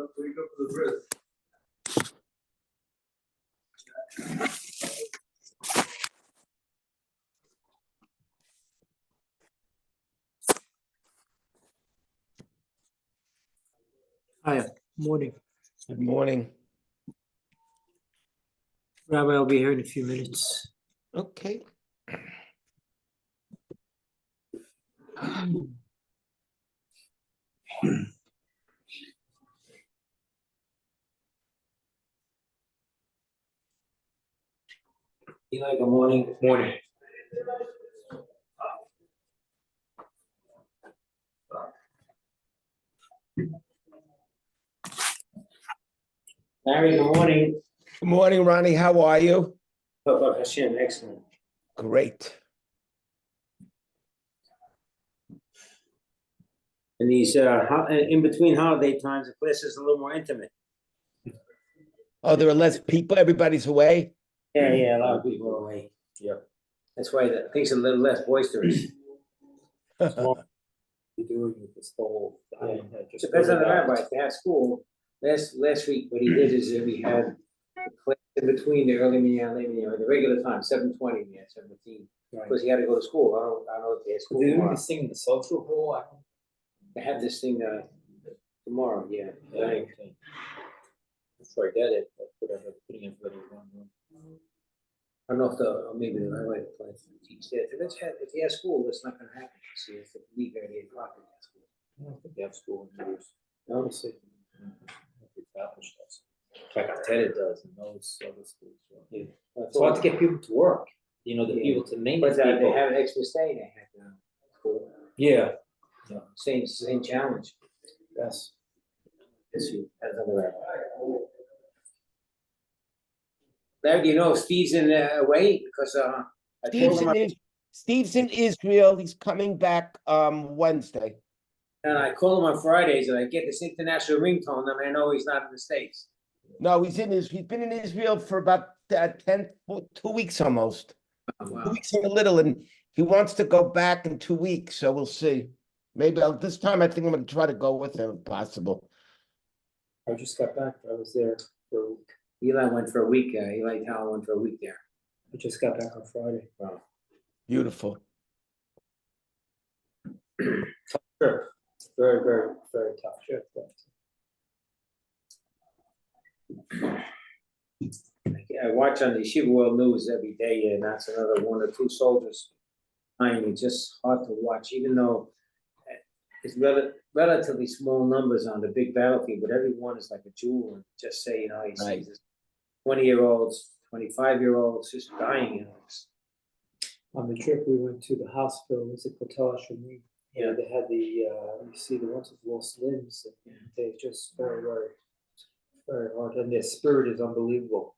Wake up for the bridge. Hi, morning. Good morning. Rabbi, I'll be here in a few minutes. Okay. Eli, good morning. Good morning. Larry, good morning. Good morning, Ronnie. How are you? Baruch Hashem, excellent. Great. And these in between holiday times, the place is a little more intimate. Oh, there are less people. Everybody's away. Yeah, a lot of people are away. Yeah, that's why things are a little less boisterous. You doing with this whole thing? Depends on the rabbi. If they had school last week, what he did is that we had the class in between the early meeting and late meeting, or the regular time, 7:20, we had 17. Because he had to go to school. I don't know if they had school. They're doing tomorrow. this thing in the social hall. They have this thing tomorrow. Yeah. Right. I forget it, but whatever, putting everybody in one room. I don't know if maybe the rabbi plans to teach that. If he has school, that's not going to happen. See, if they leave at 8 o'clock, they have school. I don't think they have school in years. Honestly. Established us. Like Ted does, and those other schools. Yeah. It's hard to get people to work, you know, the people to name But these they people. have an extra stay. They have school. Yeah. Same challenge. Yes. This year, as another rabbi. Larry, do you know if Steve's in away? Because I told him Steve's in Israel. He's coming back Wednesday. and I call him on Fridays, and I get this international ringtone, and I know he's not in the States. No, he's been in Israel for about 2 weeks almost. Wow. 2 weeks and a little, and he wants to go back in 2 weeks. So we'll see. Maybe this time I think I'm going to try to go with him if possible. I just got back. I was there for a week. Eli went for a week. Eli Tal went for a week there. I just got back on Friday. Wow. Beautiful. Sure. Very, very, very tough shift. I watch on the Yeshiva World News every day, and that's another 1 or 2 soldiers dying. It's just hard to watch, even though it's relatively small numbers on the big battlefield, but everyone is like a jewel. And just say, he sees this 20-year-olds, 25-year-olds just dying. On the trip, we went to the hospital. It was at Perashat Shemot. Yeah. They had you see the ones with lost limbs. And they're just very, very, very hard. And their spirit is unbelievable.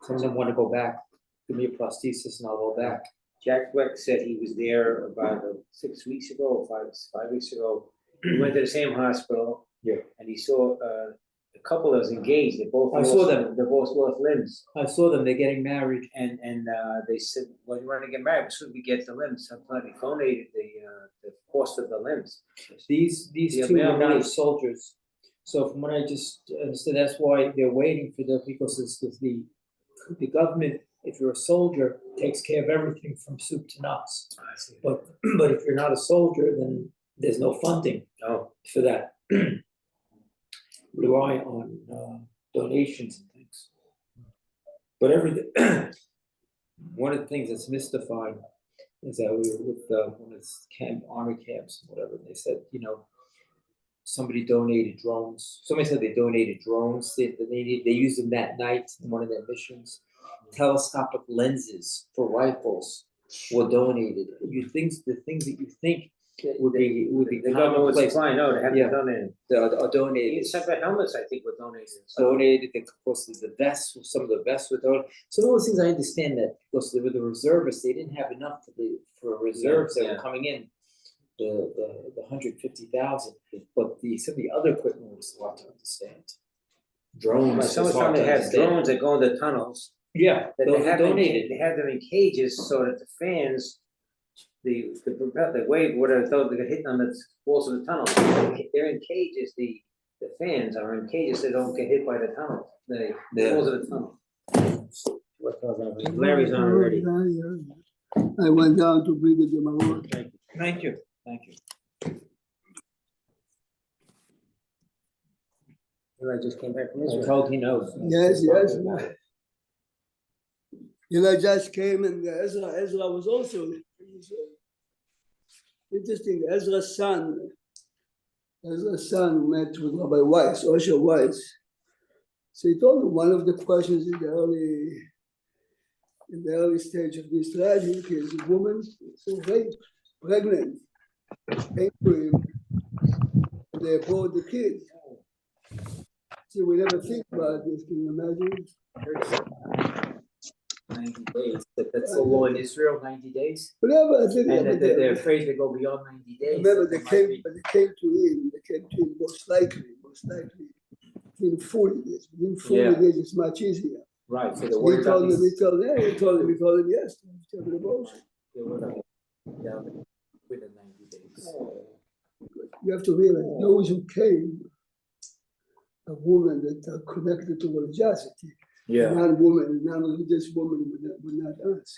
Some of them want to go back. Give me a prosthesis and I'll go back. Jack Weck said he was there about 6 weeks ago, or 5 weeks ago. He went to the same hospital. Yeah. And he saw a couple that was engaged. They both saw them. They both lost limbs. I saw them. They're getting married. And they said, well, you want to get married, as soon as we get the limbs. Sometimes we donated the cost of the limbs. These Yeah, two man, are not really. soldiers. So from what I just understood, that's why they're waiting for them, because the government, if you're a soldier, takes care of everything from soup to nuts. But if you're not a soldier, then there's no funding for that. Rely on donations and things. But one of the things that's mystifying is that we were with one of the army camps, whatever. They said, somebody donated drones. Somebody said they donated drones. They used them that night in one of their missions. Telescopic lenses for rifles were donated. The things that you think would be the government was commonplace. supplying. No, they haven't done it. Are donated. Separate helmets, I think, were donated. Donated. Of course, the vests. Some of the vests were donated. Some of those things I understand that because they were the reservists, they didn't have enough for reserves that were coming in. The 150,000, but some of the other equipment was hard to understand. Drones. Someone they have drones that go in the tunnels. Yeah, That those they were have donated. they have them in cages so that the fans, the wave, whatever, those that get hit on the walls of the tunnel, they're in cages. The the fans are in cages, they don't get hit by the tunnel, the Yeah. walls of the tunnel. Larry's on already. I went down to bring the Gemara. Thank you, thank you. Eli just came back from I Israel. told he knows. Yes, yes. Eli just came and Ezra was also. Interesting, Ezra's son met with Rabbi Weiss, Osher Weiss. So he told him one of the questions in the early stage of this tragic is a woman raped, pregnant, came to him, and they brought the kid. See, we never think about this, can you imagine? 90 days, that's the law in Israel, 90 days? Whatever, I think, And that they're afraid to go beyond 90 days. remember, that they might came to him most likely, within 40 days. Within 40 days, it's much easier. Right, so they're He worried about told him, these. he told him yes, to have an abortion. They're worried about, yeah, within 90 days. You have to realize those who came are women that are connected to religiosity. Non-religious women would not ask.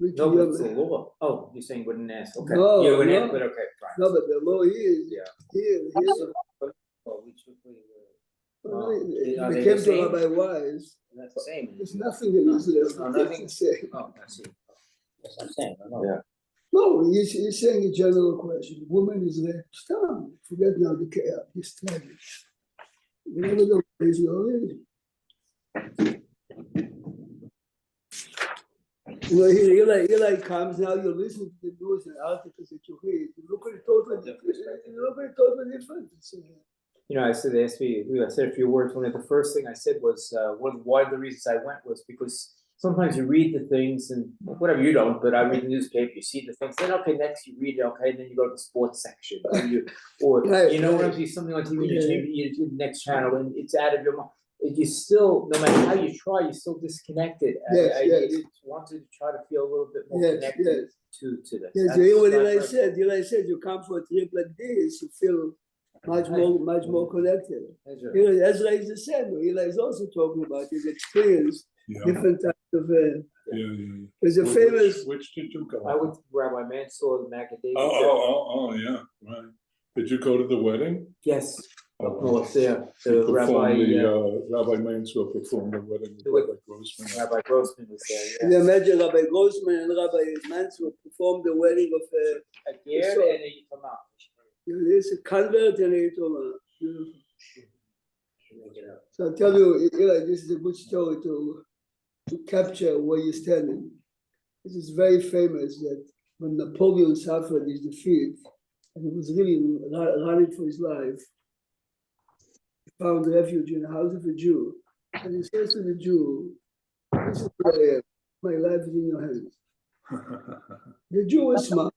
No, but it's the law. Oh, you're saying wouldn't ask, okay. No, You wouldn't no. ask, but okay, fine. No, but the law is Yeah. here. Well, we should be, Well, are they they came the to same? Rabbi Wise. That's the same. There's nothing in Israel. No, that's nothing? the same. Oh, I see. That's what I'm saying, I know. Yeah. No, he's saying a general question. Woman is raped. Stop. Forget now the chaos. It's tragic. Whatever the Israel is. You know, Eli comes now, you listen to the news and articles that you read. You look at it totally different. You know, I said, they asked me, I said a few words. One of the first thing I said was, one of the reasons I went was because sometimes you read the things and whatever, you don't, but I read the newspaper, you see the things, then okay, next you read it, okay, then you go to the sports section, or Right, you know, right. when you see something on TV, you change to the next channel and it's out of your mind. You still, no matter how you try, you're still disconnected. Yes, I yes. wanted to try to feel a little bit more Yes, connected to this. Yes, you hear what Eli said. Eli said you come for a trip like this, you feel much more connected. Ezra is the same. Eli is also talking about his experience, different types of. There's a famous. Which did you go? I went to Rabbi Mansour, the Macadamia. Oh, yeah, right. Did you go to the wedding? Yes. Oh, Up north there, He the performed Rabbi Mansour performed the wedding with Rabbi Grossman. Rabbi Grossman was there, Can you imagine Rabbi Grossman and Rabbi Mansour performed the wedding of a Ger and a Yitama. there's a convert and a Yitoma. Beautiful. So I'll tell you, Eli, this is a good story to capture where you're standing. This is very famous that when Napoleon suffered his defeat and he was really running for his life, he found refuge in the house of a Jew. And he says to the Jew, "This is where I am. My life is in your hands." The Jew was smart.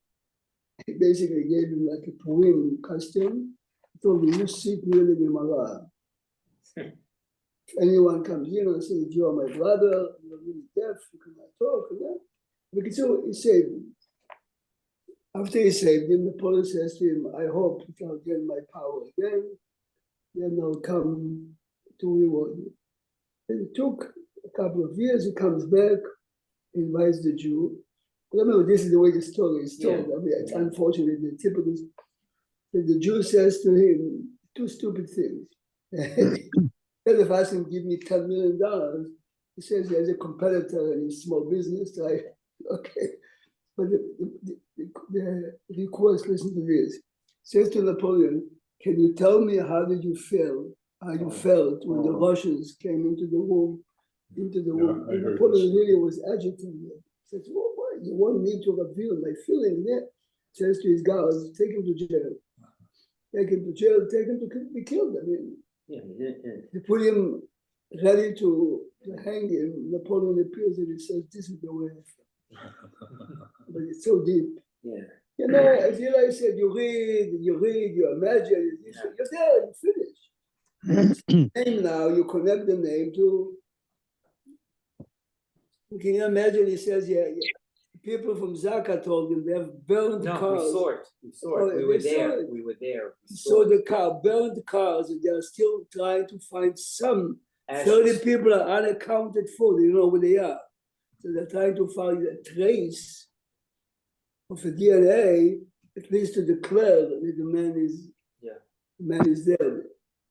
He basically gave him like a Purim costume. He told him, "You sit near the Gemara. If anyone comes in and says, you are my brother, you're really deaf, you cannot talk," and so he saved him. After he saved him, Napoleon says to him, "I hope if I'll get my power again, then I'll come to reward you." And it took a couple of years, he comes back, invites the Jew. Remember, this is the way the story is told. I mean, it's unfortunate, the typical. The Jew says to him two stupid things. Instead of asking, "Give me $10 million," he says he has a competitor in his small business. Okay. But the request, listen to this. Says to Napoleon, "Can you tell me how you felt when the Russians came into the room?" And Napoleon really was agitated. He says, "Well, why? You want me to reveal my feelings there?" Says to his guards, "Take him to jail. Take him to jail, take him to be killed." I mean, they put him ready to hang him. Napoleon appears and he says, "This is the way I feel." But it's so deep. Yeah. You know, as Eli said, you read, you imagine, you're there, you finish. Name now, you connect the name to. Can you imagine? He says, people from Zaka told him they have burned No, cars. we saw it, Oh, we were they saw there, it. we were there. We So saw the car, burned cars, and they are still trying to find some. it. 30 Ashes. people are unaccounted for, they don't know where they are. So they're trying to find a trace of a DNA, at least to declare that the man is, Yeah. the man is dead.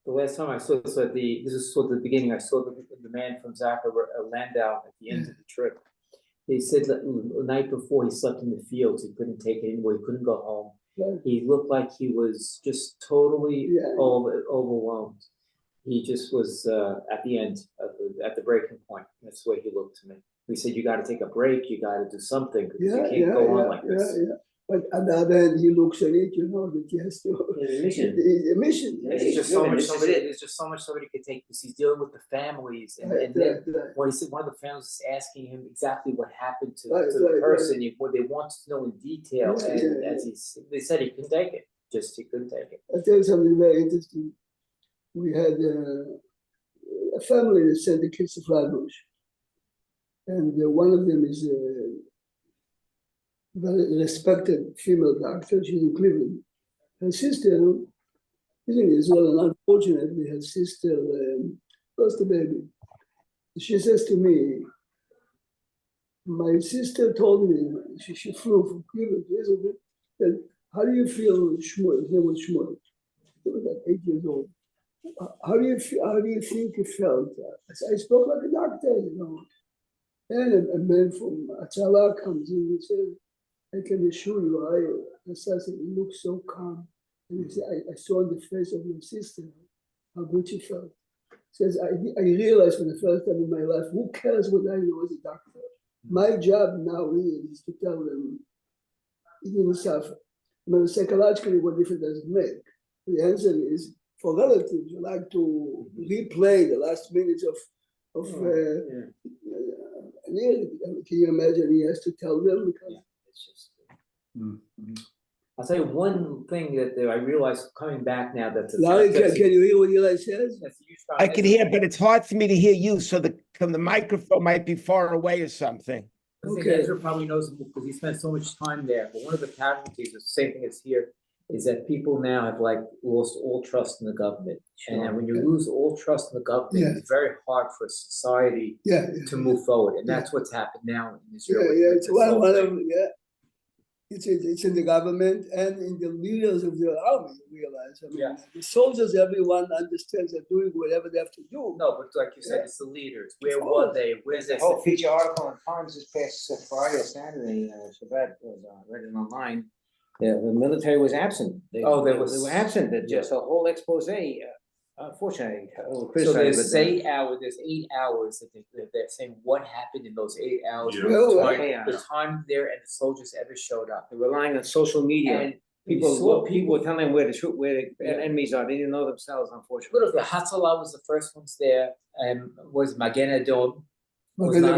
The last time I saw this at this is sort of the beginning, I saw the man from Zaka Landau at the end of the trip. They said that the night before he slept in the fields, he couldn't take it anymore, he couldn't go home. Right. He looked like he was just totally Yeah. overwhelmed. He just was at the end, at the breaking point. That's the way he looked to me. We said, you gotta take a break, you gotta do something, because you can't go on like this. But on the other hand, he looks at it, you know, that he has to. It's a mission. It's a mission. There's just so Right. much somebody could take, because he's dealing with the families, and then what he said, one of the families is asking him exactly what happened to the person, what they want to know in detail, and as they said, he couldn't take it, he couldn't take it. I'll tell you something very interesting. We had a family that sent the kids to Flatbush. And one of them is a very respected female doctor. She's in Cleveland. Her sister is in Israel, and unfortunately, her sister lost the baby. She says to me, my sister told me, she flew from Cleveland to Israel, that, how do you feel, Shmuel? His name was Shmuel. He was like 8 years old. How do you think you felt? I spoke like a doctor, you know. And a man from Atzala comes in and says, I can assure you, you look so calm. And he said, I saw on the face of your sister how good she felt. He says, I realized for the first time in my life, who cares what I know as a doctor? My job now is to tell them he didn't suffer. I mean, psychologically, what difference does it make? The answer is, for relatives, you like to replay the last minutes of can you imagine he has to tell them? Because It's just. I'll tell you one thing that I realized coming back now that Larry, can you hear what Eli says? that's a huge I problem. can hear, but it's hard for me to hear you, so the microphone might be far away or something. I think Okay. Ezra probably knows him because he spent so much time there. But one of the casualties, the same thing as here, is that people now have lost all trust in the government. And when you lose all trust in the government, it's very hard for society to move forward. And that's what's happened now in Israel. It's it's in the government and in the leaders of the army, you realize. I mean, the soldiers, everyone understands they're doing whatever they have to do. No, but like you said, it's the leaders. Where were they? Where's The that? whole feature article in Times this past Friday or Saturday, Shabbat was read it online. The military was absent. They were absent. Just a whole expose. Unfortunately, So there's 8 hours. There's 8 hours that they're saying what happened in those 8 hours. Yeah. The time there and the soldiers ever showed up. They're relying on social media. And People were telling them where the enemies are. They didn't know themselves, unfortunately. Look, the Hatzalah was the first ones there, and was Magen Adom was not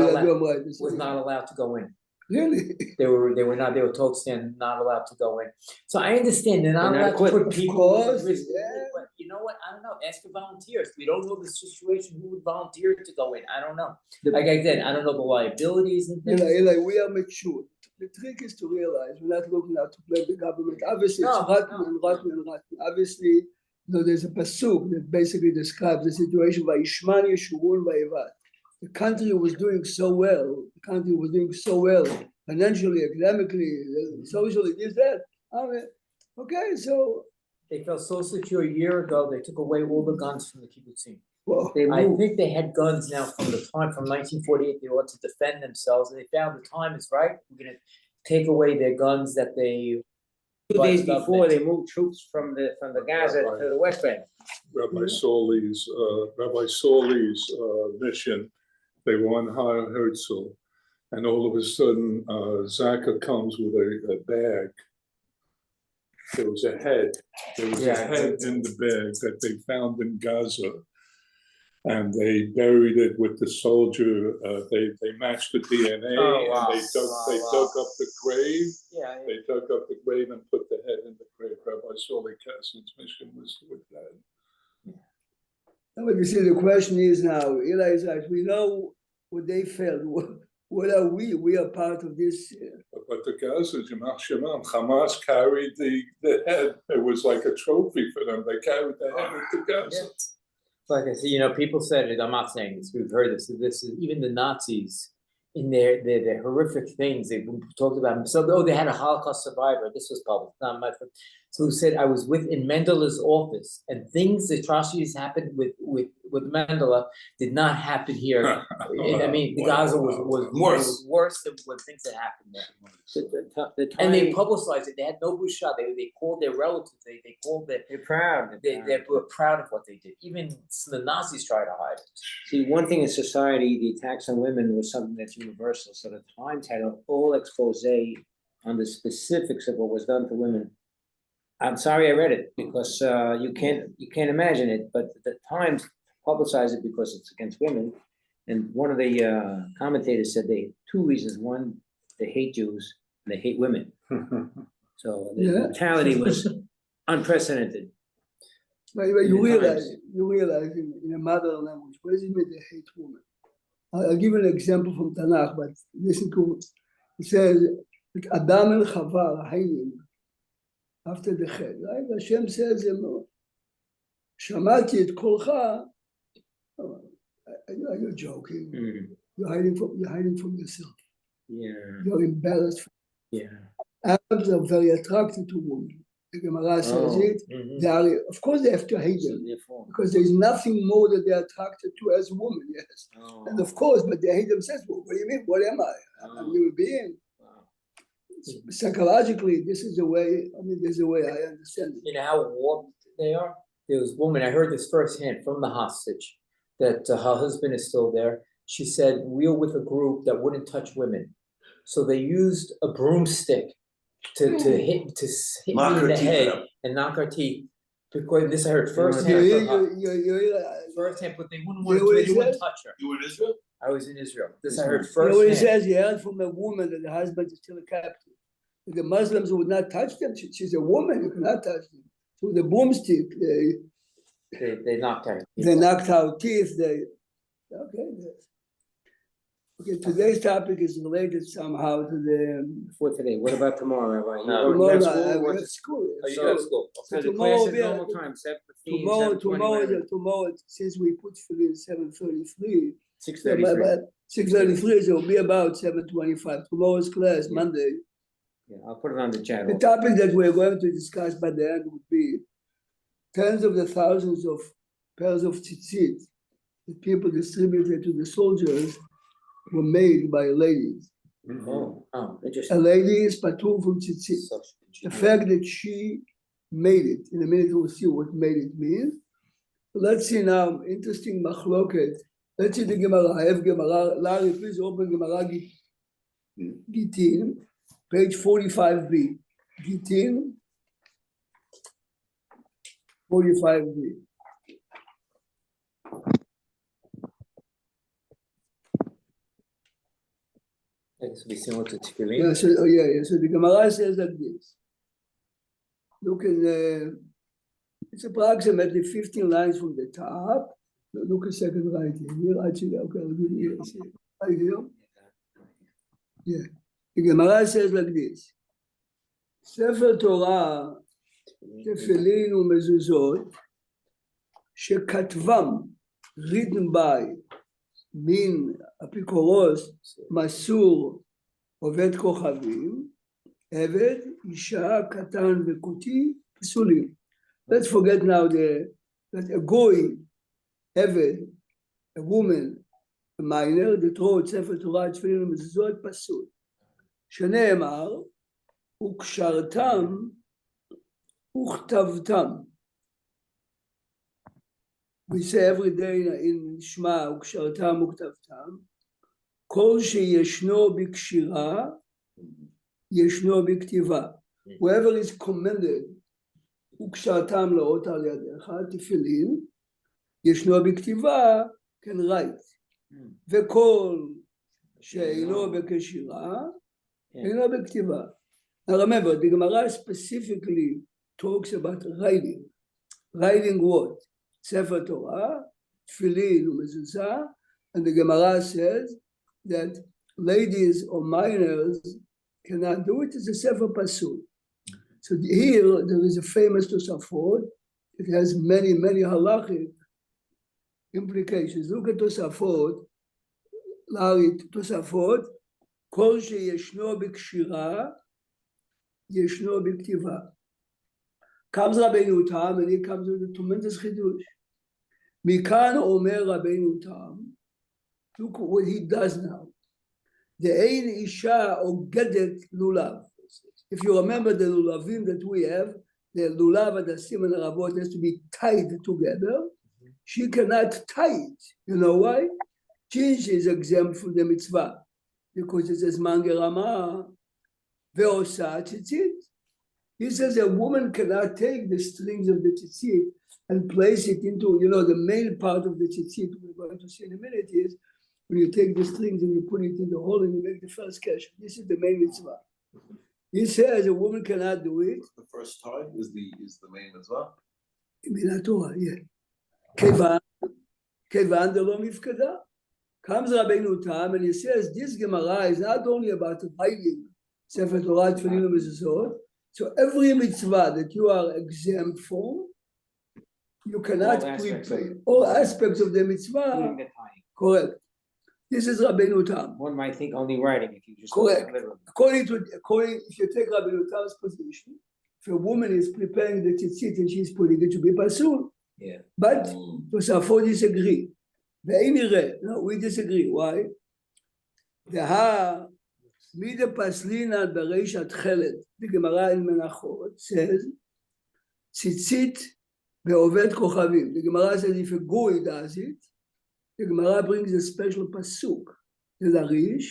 allowed to go in. Really? They were told to stand, not allowed to go in. So I understand they're not allowed to equipped. put Of people course, at risk. yeah. But you know what? I don't know. Ask the volunteers. We don't know the situation. Who would volunteer to go in? I don't know. Like I said, I don't know the liabilities and things. Eli, we are mature. The trick is to realize we're not looking out to blame the government. Obviously, it's rotten. Obviously, there's a pasuk that basically describes the situation. Vayishman Yeshurun Vayevat. The country was doing so well. Financially, academically, socially, this, that. Okay, so. They felt so secure a year ago. They took away all the guns from the kibbutzim. Well, I think they had guns now from 1948. They ought to defend themselves, and they found the time is right. We're going to take away their guns that they. 2 days before they moved troops from the Gaza to the West Bank. Rabbi Soli's mission, they were on Har Herzl, and all of a sudden, Zaka comes with a bag. There was a head. There was a head in the bag that they found in Gaza. And they buried it with the soldier. They matched the DNA, and they dug up the grave. They dug up the grave and put the head in the grave. Rabbi Soli Kassan's mission was with that. But you see, the question is now, Eli is like, we know what they felt. What are we? We are part of this but the Gaza, Yamach Shalom, Hamas carried the head. It was like a trophy for them. They carried the head into Gaza. Like I said, you know, people said it, I'm not saying this, we've heard this, this is even the Nazis in their horrific things, they talked about, so they had a Holocaust survivor, this was published, not my friend. So who said, I was in Mendele's office, and things, atrocities happened with Mendele did not happen here. I mean, the Gaza was worse than when things that happened there. And they publicized it, they had no busha, they called their relatives, they called their, They're proud. they were proud of what they did. Even the Nazis tried to hide it. See, one thing in society, the attacks on women was something that's universal. So the Times had a whole expose on the specifics of what was done to women. I'm sorry I read it because you can't imagine it, but the Times publicized it because it's against women. And one of the commentators said they two reasons. One, they hate Jews and they hate women. So the brutality was unprecedented. But you realize in a mother language, what does it mean they hate women? I'll give you an example from Tanakh, but listen to it. It says, Adam and Chava, after the Ched, right? Hashem says, Shamati et kolcha. Are you joking? You're hiding from yourself. Yeah. You're embarrassed. Yeah. Arabs are very attracted to women. The Gemara says it. They are, of course, they have to hate them because there's nothing more that they're attracted to as women. Yes, and of course, but they hate themselves. Well, what do you mean? What am I? I'm a human being. Psychologically, this is the way. I mean, there's a way I understand it. You know how warped they are? There was a woman, I heard this firsthand from the hostage, that her husband is still there. She said, we were with a group that wouldn't touch women. So they used a broomstick to hit me in the head and knock our teeth. Because this I heard firsthand from her. Firsthand, but they wouldn't touch her. You in Israel? I was in Israel. This I heard You know what it firsthand. says? He heard from a woman that the husband is still a captive. The Muslims would not touch them. She's a woman. You cannot touch them. So the broomstick, They knocked her. they knocked out teeth. Okay, today's topic is related somehow to the. For today, what about tomorrow, Rabbi? No, You have Tomorrow, I school? have school. Oh, you got school. So the tomorrow class is we are- normal time, 7:15, 7:20, Tomorrow, since we put for 7:33, 6:33. 6:33, so it'll be about 7:25. Tomorrow's class, Monday. Yeah, I'll put it on the channel. The topic that we're going to discuss by the end would be tens of the thousands of pairs of tzitzit that people distributed to the soldiers were made by ladies. Oh, A interesting. lady is patur from tzitzit. The fact that she made it, in a minute we'll see what made it mean. Let's see now, interesting machloket. Let's see the Gemara. I have Gemara. Larry, please open Gemara Gittin, page 45b. Gittin, 45b. This will be similar to Tefillin. Yeah, so the Gemara says like this. Look in the, it's approximately 15 lines from the top. Look a second right here. Actually, okay, I'll do it here. See, right here. Yeah. The Gemara says like this. Sefer Torah, Tefillin ומזוזות, שכתבם, written by, מן אפיקורוס, מסור, עובד כוכבים, עבד, אישה, קטן וכותי, פסולים. Let's forget now that a goy, עבד, a woman, a minor, that wrote ספר תורה, תפילין ומזוזות, פסול. שנאמר, וקשרתם וכתבתם. We say every day in Shema, וקשרתם וכתבתם. כל שישנו בקשירה, ישנו בכתיבה. Whoever is commended, וקשרתם לאות על ידיך, תפילין, ישנו בכתיבה, can write. וכל שאינו בקשירה, אינו בכתיבה. Now remember, the Gemara specifically talks about writing. Writing what? Sefer Torah, Tefillin, Mezuzah, and the Gemara says that ladies or minors cannot do it, it's a Sefer Pasul. So here, there is a famous Tosafot. It has many, many halachic implications. Look at Tosafot, Tosafot, כל שישנו בקשירה, ישנו בכתיבה. Comes Rabbeinu Tam, and he comes with a tremendous chidush. מכאן אומר רבנו תם, look what he does now. דאין אישה אוגדת לולב. If you remember the lulavim that we have, the lulav and the sim and the rabot has to be tied together. She cannot tie it. You know why? She is exempt from the mitzvah. Because it says mangerama ve'osa tzitzit. He says a woman cannot take the strings of the tzitzit and place it into, the main part of the tzitzit, we're going to see in a minute, is when you take the strings and you put it in the hole and you make the first cash. This is the main mitzvah. He says a woman cannot do it. The first tie is the main mitzvah. In Torah, yeah. Kevan de lo mifkada. Comes Rabbeinu Tam and he says this Gemara is not only about writing Sefer Torah, Tefillin, and Mezuzot. So every mitzvah that you are exempt from, you cannot prepare all aspects of the mitzvah. Correct. This is Rabbeinu Tam. One might think only writing if you just correct. According, if you take Rabbeinu Tam's position, if a woman is preparing the tzitzit and she's putting it to be pasul, yeah. But Tosafot disagree. No, we disagree. Why? Mida Paslina Bereishat Chelet, the Gemara in Menachot says, Tzitzit be'oved kochavim. The Gemara says if a goy does it, the Gemara brings a special pasuk, the Larish,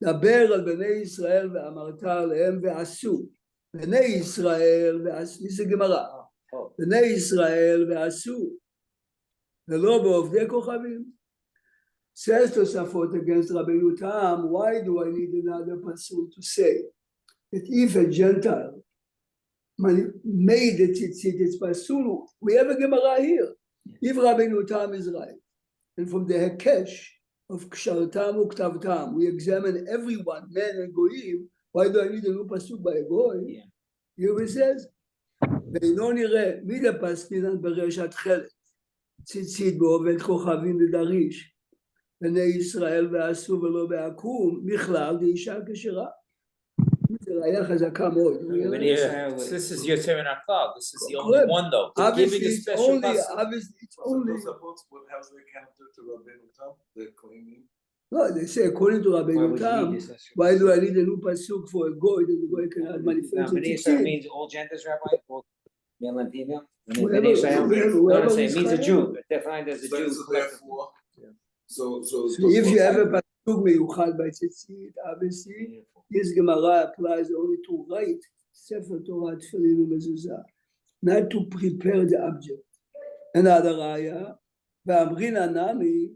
Daber al Bnei Yisrael ve'amarta alehem ve'asu. Bnei Yisrael ve'asu. This is the Gemara. Bnei Yisrael ve'asu. ולא בעובדי כוכבים. Says Tosafot against Rabbeinu Tam, why do I need another pasul to say that if a Gentile made the tzitzit, it's pasul, we have a Gemara here. If Rabbeinu Tam is right, and from the Hekesh of Kshartam Uktavtam, we examine everyone, men and goyim, why do I need a new pasul by a goy? Yeah. Here it says, ואינו נראה מי דפסקינן ברשת חלק. ציצית בעובד כוכבים ודריש, בני ישראל ועשו ולא בעקום, בכלל דאישה כשרה. זה ראיה חזקה מאוד. This is your Torah Klal. This is the only one though. They're giving a special obviously, it's only. How's the counter to Rabbeinu Tam? They're claiming. No, they say according to Rabbeinu Tam, why do I need a new pasuk for a goy that the goy cannot manifest? Bnei Israel means all genders, Rabbi? All male and female? Bnei Israel? No, I'm saying it means a Jew, but defined as a Jew. So if you have a pasuk meyuchad by tzitzit, obviously, this Gemara applies only to write Sefer Torah, Tefillin, and Mezuzah, not to prepare the object. Another raya, ve'amrin anami,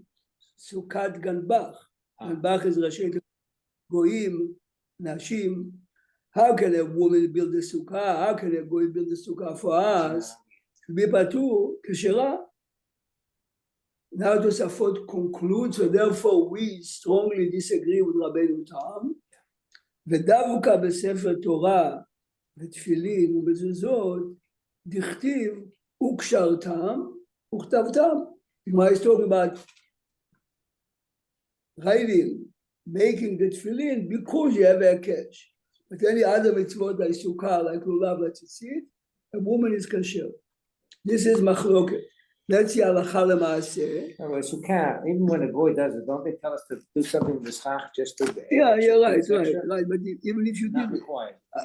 Sukkot Ganbach. Ganbach is Rashi Goyim, Nashim. How can a woman build a sukkah? How can a goy build a sukkah for us? To be patu, keshera. Now Tosafot concludes, so therefore we strongly disagree with Rabbeinu Tam. ודווקא בספר תורה ותפילין ובזוזות דכתיב וקשרתם וכתבתם. Gemara is talking about writing, making the tefillin because you have a catch. But any other mitzvot like sukkah, like lulav, like tzitzit, a woman is kasher. This is machloket. Let's see halacha lemaaseh. Sukkah, even when a goy does it, don't they tell us to do something with the schach just to? Yeah, you're right. But even if you did it,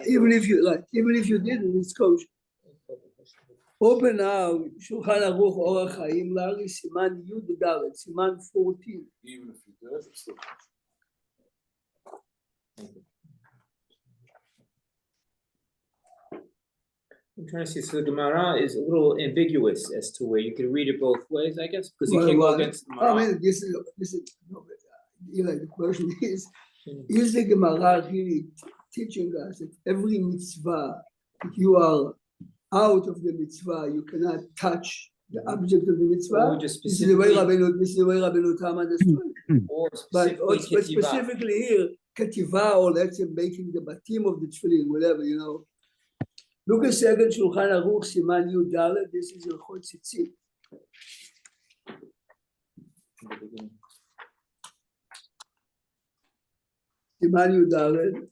even if you did it, it's kosher. Open now, Shulchan Aruch Orach Chaim, Larry, Siman Yud Dalet, Siman 14. Even if you do it, it's still I'm trying to see. So the Gemara is a little ambiguous as to where you can read it both ways, I guess, because you can't go against the Gemara. I mean, this is no, but, the question is the Gemara really teaching us that every mitzvah, if you are out of the mitzvah, you cannot touch the object of the mitzvah? This is the way Rabbeinu Tam understood. But specifically here, כתיבה, or let's say making the batim of the tefillin, whatever, you know. Look a second, Shulchan Aruch, Siman Yud, this is Hilchot Tzitzit. Siman Yud,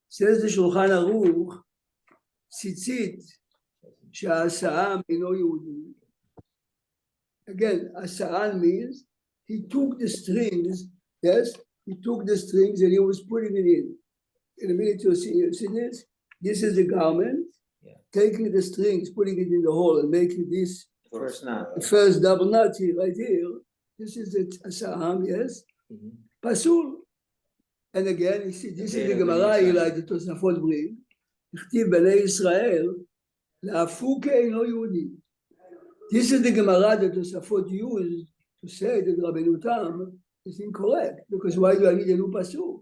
says the Shulchan Aruch, Tzitzit, שההסעה אינו יהודי. Again, הסעה means he took the strings, yes, he took the strings and he was putting it in. In a minute you'll see this? This is the garment, taking the strings, putting it in the hole and making this First knot. the first double knot here, right here. This is the asaham, yes? Pasul. And again, you see, this is the Gemara, like the Tosafot bring. הכתיב בני ישראל, להפוק אינו יהודי. This is the Gemara that Tosafot used to say that Rabbeinu Tam is incorrect, because why do I need a new pasuk?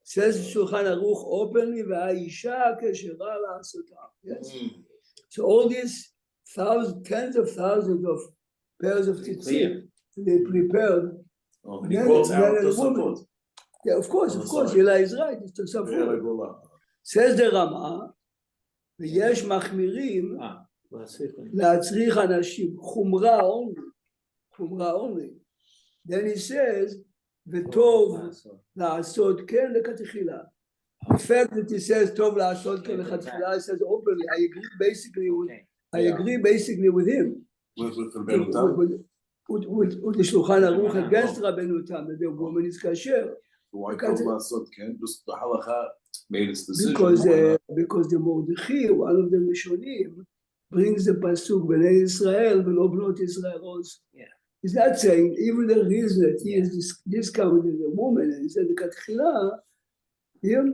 Says Shulchan Aruch openly, והאישה כשרה לעשותה. Yes? So all these tens of thousands of pairs of tzitzit, they prepared. He quotes out Tosafot. Yeah, of course, Eli is right, it's Tosafot. Says the Rama, ויש מחמירים להצריך אנשים, חומרה only. Then he says, וטוב לעשות כן לכתחילה. The fact that he says טוב לעשות כן לכתחילה, he says openly, I agree basically with him. With the Shulchan Aruch against Rabbeinu Tam, that the woman is kasher. Why טוב לעשות כן? Just the halacha made its decision. Because the Mordechai, one of the Rishonim, brings the pasuk Bnei Israel v'lo bnot Israel also. Yeah. He's not saying even the reason that he is discounting the woman and he said the katchila. Here,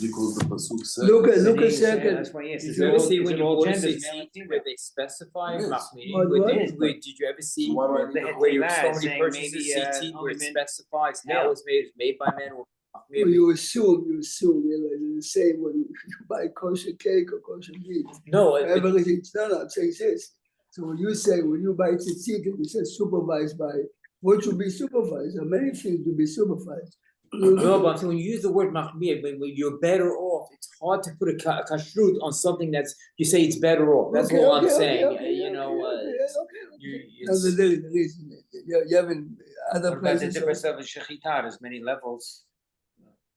Because the pasuk said. look a second. That's why, yes, Did it's you ever all- see it's when all you order genders, CT male and female. where they specify Yes. Mahmir? What? Did you ever see So why do I where need they to had where you that, somebody saying purchases maybe, CT where it only men- specifies how Yeah. it's made by men or Mahmir? Well, you assume, you know, the same when you buy kosher cake or kosher meat. No, Everything, no, I'm saying this. So when you buy tzitzit, and it says supervised by, what should be supervised? There are many things to be supervised. no, but when you use the word Mahmir, when you're better off, it's hard to put a kashrut on something that's, you say it's better off. That's all I'm saying. You know, No, there is, you have in other What about the places. difference of a shechita? There's many levels.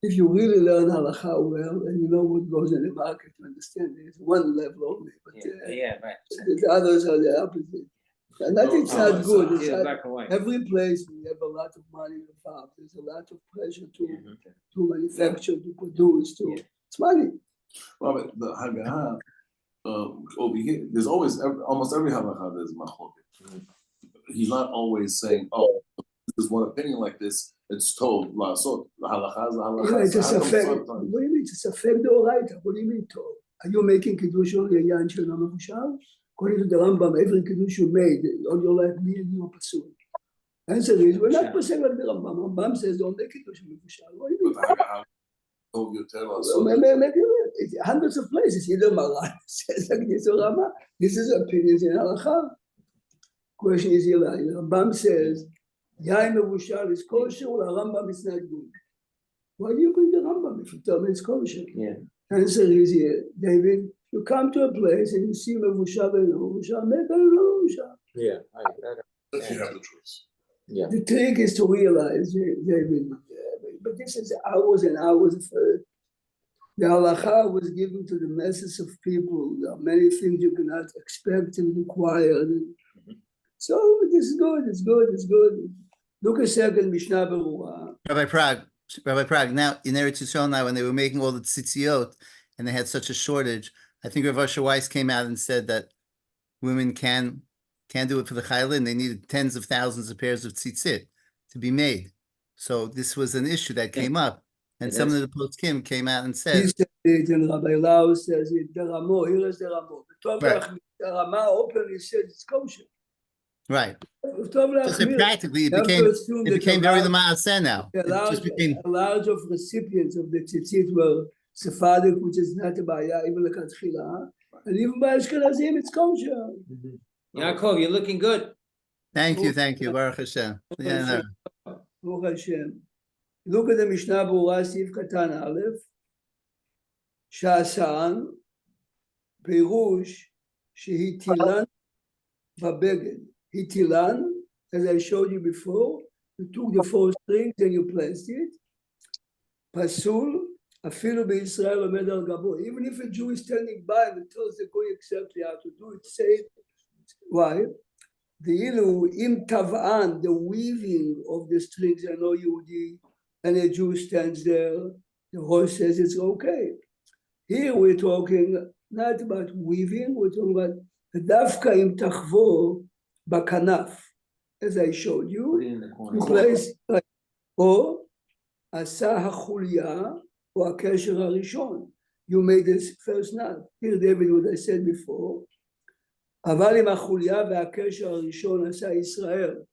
If you really learn halakha well, and you know what goes in the market, you understand there's one level only, but Right. the others are the opposite. And that it's not good. It's Yeah, not, black and white. every place we have a lot of money involved. There's a lot of pressure to manufacture, to produce, it's money. Well, but the Haggadah, over here, there's always, almost every halacha there's machloket. He's not always saying, oh, this is one opinion like this, it's told, la'asot, the halacha is the halacha. It's a So how come safek. sometimes- What do you mean? It's a safek deoraita. What do you mean tov? Are you making kiddush on yayan she'no mevushav? According to the Rambam, every kiddush you made on your life, me and you are pasul. Answer is, we're not pasul like the Rambam. Rambam says, don't make kiddush mevushav. What do you mean? But the Haggadah told you tell us. So it's hundreds of places. Either Maran says like this or Rama. This is opinions in halacha. Question is, Eli, Rambam says, yain mevushav is kosher, or Rambam is not good. Why do you bring the Rambam if you tell me it's kosher? Yeah. Answer is here, David. You come to a place and you see mevushav and mevushav, make a mevushav. yeah, If you have the choice. yeah. The trick is to realize, David, but this is hours and hours of the halacha was given to the masses of people. There are many things you cannot expect and require. So this is good, it's good. Look a second, Mishnah Berurah. Rabbi Prague, now in Eretz Yisrael now, when they were making all the tzitziot and they had such a shortage, I think Rav Asher Weiss came out and said that women can do it for the chaylin. They needed tens of thousands of pairs of tzitzit to be made. So this was an issue that came up. And It some is. of the poskim came out and He said, said it, and Rabbi Lau says it, the Ramo, here is the Ramo. Right. The Rama openly said it's kosher. right. Tov So Lachmir. practically it You have to became assume that very a Lama'aseh now. It just became, large of recipients of the tzitzit were Sephardic, which is not a baya, even like Katchila. And even by Ashkenazim, it's kosher. Yaakov, you're looking good. thank you, Baruch Hashem. Yeah, no. Baruch Hashem. Look at the Mishnah Berurah, סעיף קטן א', שעשן, פירוש שהטילן בבגד. הטילן, as I showed you before, you took the 4 strings and you placed it. פסול, אפילו בישראל עומד על גבו. Even if a Jew is standing by and tells the goy exactly how to do it, say it. Why? ואילו אם טבען, the weaving of the strings, I know יהודי, and a Jew stands there, the horse says it's okay. Here we're talking not about weaving, we're talking about דווקא אם תחבור בכנף, as I showed you, Put it in the corner. you place, או עשה החוליה, או הקשר הראשון. You made this first knot. Here David, what I said before, אבל אם החוליה והקשר הראשון עשה ישראל,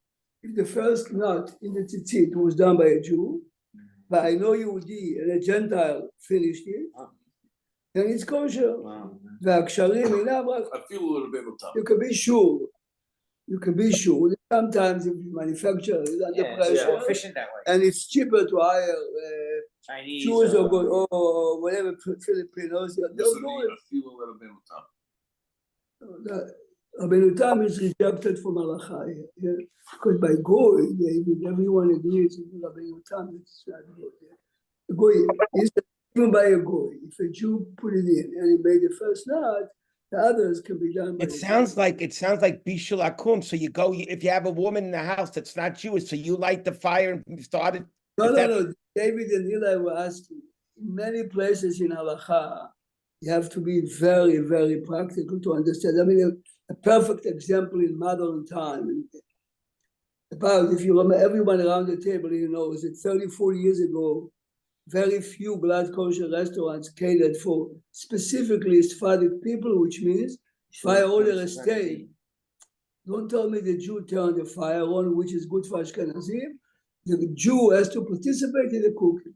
if the first knot in the tzitzit was done by a Jew, but I know יהודי and a Gentile finished it, then it's kosher. והקשרים אינם רק, I feel a little bit of time. you can be sure. You can be sure. Sometimes if you manufacture is under Yeah, it's pressure, more efficient that way. and it's cheaper to hire Chinese. Jews or whatever Filipinos, they'll Listen, do I it. feel a little bit of time. Rabbeinu Tam is rejected from halacha here, yeah? Because by goy, everyone agrees with Rabbeinu Tam. It's not good. Yeah? Goy is even by a goy. If a Jew put it in and he made the first knot, the others can be done by It sounds like Bishul Akum. So you go, if you have a woman in the house that's not Jewish, so you light the fire and start it. No. David and Eli were asking. In many places in halacha, you have to be very, very practical to understand. I mean, a perfect example in modern time. About, if you remember, everyone around the table, you know, is it 30, 40 years ago, very few blood kosher restaurants catered for specifically Sephardic people, which means fire order a steak. Don't tell me the Jew turned the fire on, which is good for Ashkenazim. The Jew has to participate in the cooking.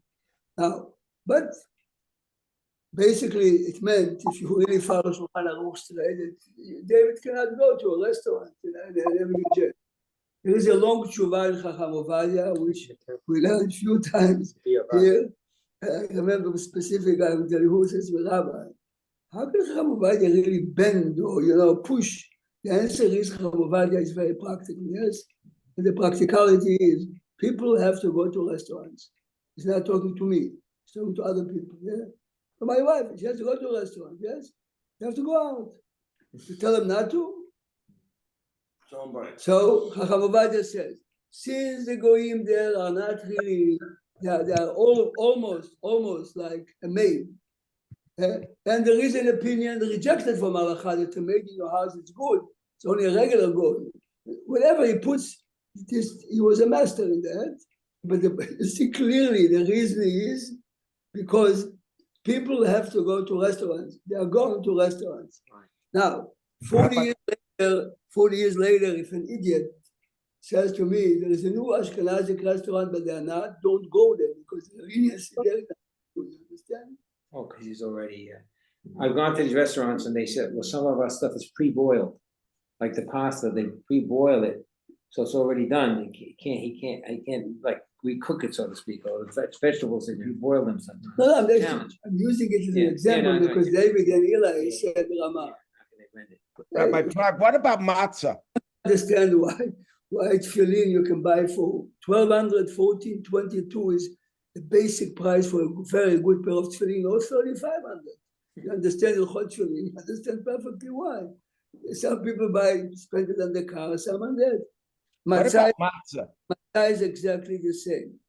Now, but basically it meant if you really follow Shulchan Aruch straight, David cannot go to a restaurant. There is a long tshuva in Chacham Ovadia, which we learned a few times here. I remember specific, I will tell you who says, Rabbi, how can Chacham Ovadia really bend or, push? The answer is Chacham Ovadia is very practical, yes? And the practicality is people have to go to restaurants. He's not talking to me, he's talking to other people, yeah? So my wife, she has to go to a restaurant, yes? You have to go out. You tell them not to? So Chacham Ovadia says, since the goyim there are not really, they are all almost like a maid. And there is an opinion rejected from halacha that a maid in your house is good. It's only a regular goy. Whatever he puts, he was a master in that. But you see clearly the reason is because people have to go to restaurants. They are going to restaurants. Now, 40 years later, if an idiot says to me, there is a new Ashkenazic restaurant, but they are not, don't go there because the leniency there. Do you understand? Oh, because he's already, I've gone to these restaurants and they said, well, some of our stuff is pre-boiled. Like the pasta, they pre-boil it. So it's already done. He can't like recook it, so to speak, or the vegetables, they pre-boil them sometimes. No, I'm using it as an example because David and Eli said Rama. Rabbi Clark, what about matzah? Understand why tefillin you can buy for 1,200, 1,422 is the basic price for a very good pair of tefillin, or 3,500. You understand the hot tefillin, you understand perfectly why. Some people spend it on the car, some on that. Matzah is exactly the same.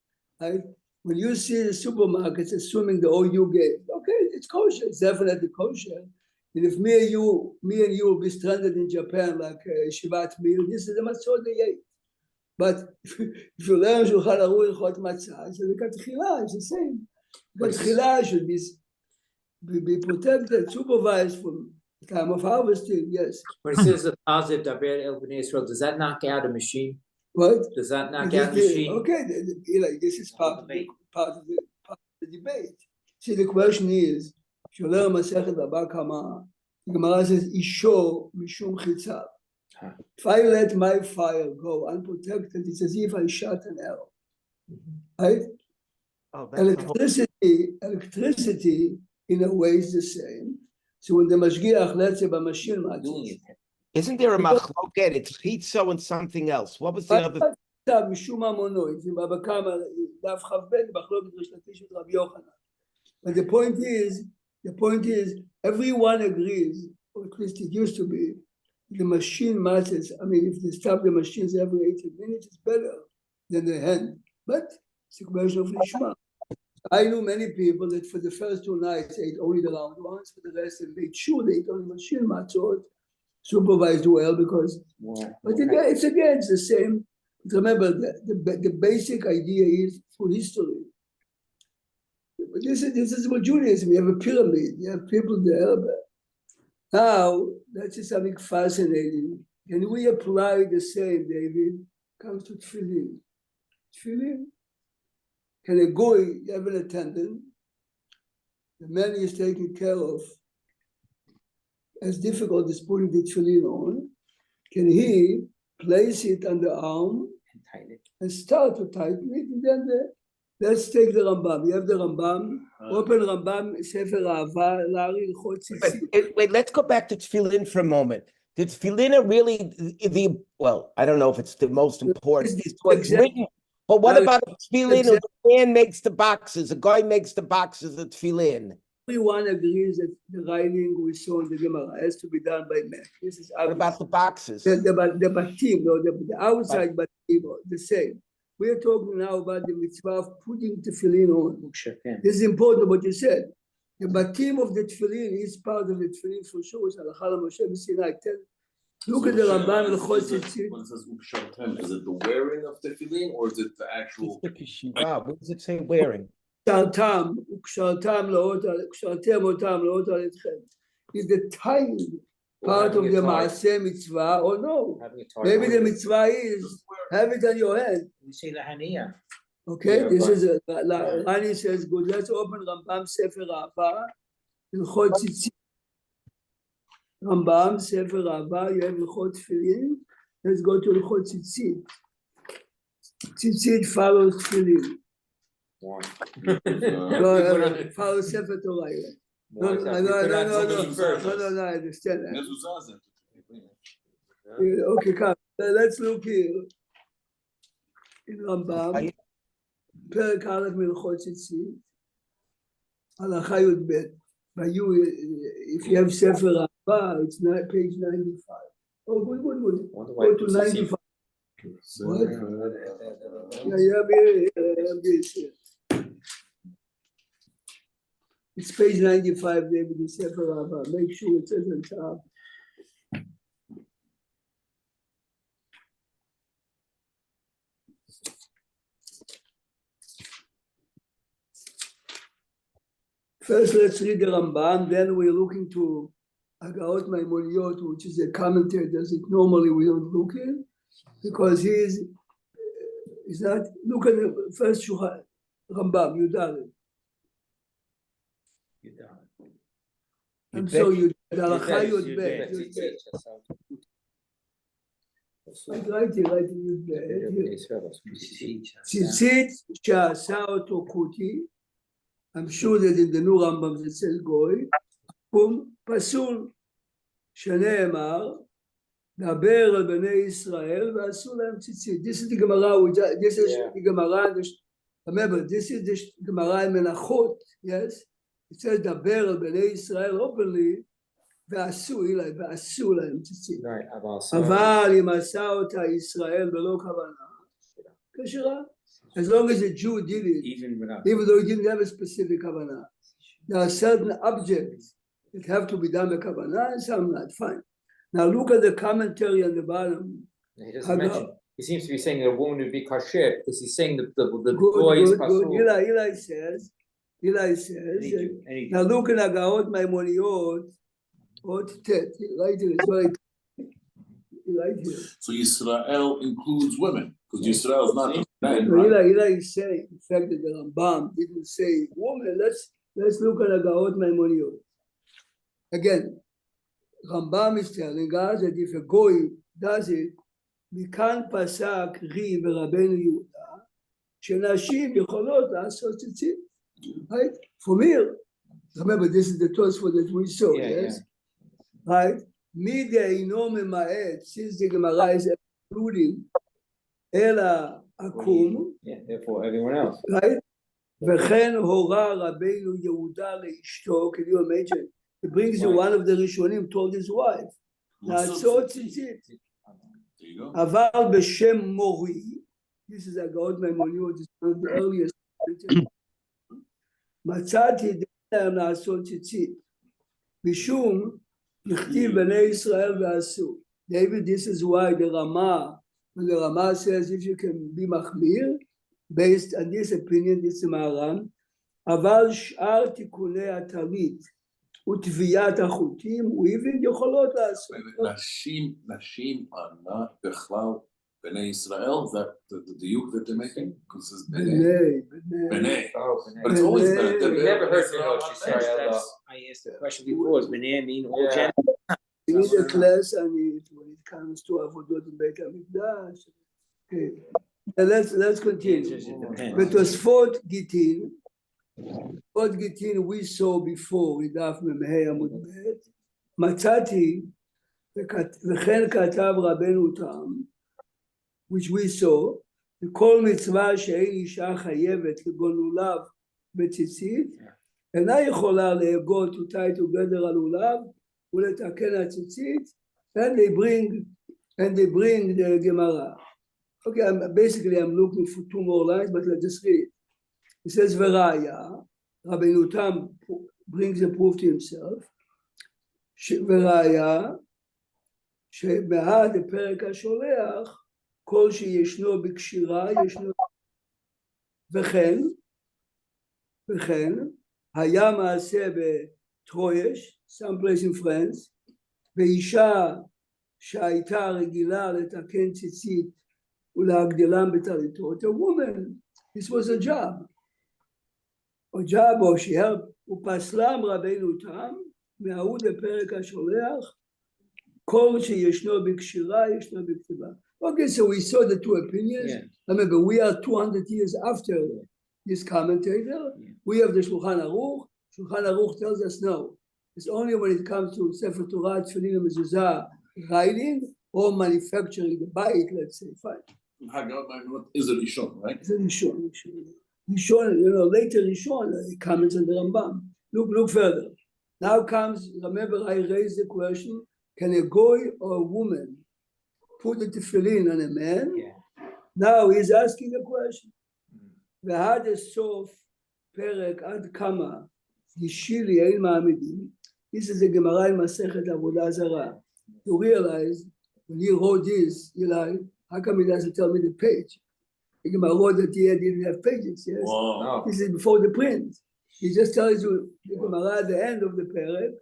Right? When you see the supermarkets, assuming the OU gave, okay, it's kosher, it's definitely kosher. And if me and you will be stranded in Japan like a Shivat meal, this is the matzah they ate. But if you learn Shulchan Aruch Hot Matzah, so the Katchila is the same. Katchila should be protected, supervised from the time of harvesting, yes. When it says the positive Daber El Bnei Israel, does that knock out a machine? What? Does that knock out a machine? Okay, this is part of the debate. See, the question is, Sholer Masechet Baba Kama, the Gemara says, Isho Mishum Chitzav. If I let my fire go unprotected, it's as if I shot an arrow. Right? Oh, that's the whole- Electricity in a way is the same. So when the mashgiach, let's say, b'mashil matzos, Isn't there a machloket? It's chitzo and something else. What was the other? משום ממונו, זה בבא קמא, דף כ"ב, מחלוקת ריש לקיש ורבי יוחנן. But the point is, everyone agrees, or at least it used to be, the machine matters. I mean, if they stop the machines every 18 minutes, it's better than the hand. But it's a question of lishma. I know many people that for the first 2 nights ate only the round ones, for the rest they made sure they ate only machine matzot, supervised well, because, but again, it's the same. Remember, the basic idea is for history. But this is what Judaism, you have a pyramid, you have people there. But now, that's just something fascinating. Can we apply the same, David, comes to tefillin? Tefillin? Can a goy, you have an attendant, the man is taken care of, as difficult as putting the tefillin on, can he place it on the arm and start to tighten it, and then let's take the Rambam. You have the Rambam, open Rambam, Sefer Ahava, Lari, L'chot Tzitzit. Wait, let's go back to tefillin for a moment. The tefillin are really well, I don't know if it's the most important. It's what's written. But what about the tefillin? The man makes the boxes. A guy makes the boxes of tefillin. Everyone agrees that the writing we saw in the Gemara has to be done by men. This is What about the boxes? the batim, no, the outside batim, the same. We are talking now about the mitzvah of putting tefillin on. This is important what you said. The batim of the tefillin is part of the tefillin for sure. It's Halacha Moshe B'Sinai. Look at the Rambam and the L'chot Tzitzit. When it says upshartem, is it the wearing of tefillin or is it the actual? What does it say wearing? וקשרתם אותם לאות על אתכם. Is the tying part of the מעשה mitzvah or no? Maybe the mitzvah is have it on your head. We say lahaniya. Okay, this is Rani says good. Let's open Rambam Sefer Ahava, L'chot Tzitzit. Rambam Sefer Ahava, you have L'chot Tefillin. Let's go to L'chot Tzitzit. Tzitzit follows Tefillin. Follow Sefer Torah. No, I understand that. Okay, come. Let's look here. In Rambam, Perek Aleph L'chot Tzitzit, Halacha Yud Bet. If you have Sefer Ahava, it's page 95. Oh, good. Go to 95. What? Yeah. It's page 95, David, the Sefer Ahava. Make sure it says on top. First, let's read the Rambam, then we're looking to Agaot Maimoniyot, which is a commentary that normally we don't look in, because he's not, look at the first Rambam, Yudalit. I'm sorry, Halacha Yud Bet. Right here, Yud Bet. Tzitzit she'asa oto kuti. I'm sure that in the new Rambam it says goy. Pasul shene'emar daber al bnei Israel ve'asu lahem tzitzit. This is the Gemara. This is the Gemara. Remember, this is the Gemara in Menachot. Yes. It says daber al bnei Israel openly, ועשו להם ציצית. אבל אם עשה אותה ישראל בלא כוונה, כשרה. As long as a Jew did it, even though he didn't have a specific kavana. There are certain objects that have to be done by kavana and some not. Fine. Now look at the commentary on the bottom. He doesn't mention. He seems to be saying that a woman would be kasher because he's saying the boy is pasul. Eli says. Now look at Agaot Maimoniyot. Right here. Right here. So Yisrael includes women because Yisrael is not. Eli is saying, in fact, that the Rambam didn't say woman. Let's look at Agaot Maimoniyot. Again, Rambam is telling us that if a goy does it, Mikan Pasak Ri v'Rabbeinu Yehuda, שנשים יכולות לעשות ציצית. Right? From here, remember this is the Tosfot that we saw, yes? Right? מי דאינו ממעט, since the Gemara is including, אלא עקום, therefore everyone else. right? וכן הורה רבינו יהודה לאשתו, can you imagine? It brings you one of the ראשונים told his wife, לעשות ציצית. אבל בשם מורי, this is a God Maimonides, this is one of the earliest, מצאתי דרך לעשות ציצית, משום נכתיב בני ישראל ועשו. David, this is why the Rama, when the Rama says if you can be מחמיר, based on this opinion, this is Maharan, אבל שאר תיקוני הטלית וטביעת החוטים, הוא even יכולות לעשות. נשים are not בכלל בני ישראל, is that the דיוק that they're making? Because it's בני. But it's always been. We never heard Benoshi, sorry, I asked the question before, is B'nai mean all Yeah. gender? We need a class on it when it comes to עבודות בבית המקדש. Okay. Now let's continue. בתוספות גיטין, עוד גיטין we saw before, דף מ"ה עמוד ב', מצאתי, וכן כתב רבנו תם, which we saw, וכל מצווה שאין אישה חייבת כגון לולב בציצית, אינה יכולה להגות to tie together על לולב ולתקן הציצית, and they bring the Gemara. Okay, I'm looking for two more lines, but let's just read it. It says, Veraya, Rabbeinu Tam brings a proof to himself. Veraya, שבעד הפרק השולח, כל שישנו בקשירה, ישנו... וכן, היה מעשה בטרויש, someplace in France, ואישה שהייתה רגילה לתקן ציצית ולהגדלם בטליתות, a woman, this was a job, or she helped, ופסלם רבנו תם, מההוא לפרק השולח, כל שישנו בקשירה, ישנו בכתיבה. Okay, so we saw the two opinions. Yeah. Remember, we are 200 years after this commentator. Yeah. We have the Shulchan Aruch. Shulchan Aruch tells us no. It's only when it comes to Sefer Torah, Tefillin, and Mezuzah, writing or manufacturing the bite, let's say, fine. Is a Rishon, right? It's a Rishon. Later Rishon, he comments on the Rambam. Look further. Now comes, remember I raised the question, can a goy or a woman put the tefillin on a man? Yeah. Now he's asking a question. ועד הסוף פרק עד כמה השילי אין מעמידים. This is a Gemara in Masechet Avodah Zarah. You realize when he wrote this, Eli, how come he doesn't tell me the page? The Gemara wrote that he didn't have pages, yes? Wow. This is before the print. He just tells you the Gemara at the end of the Perek.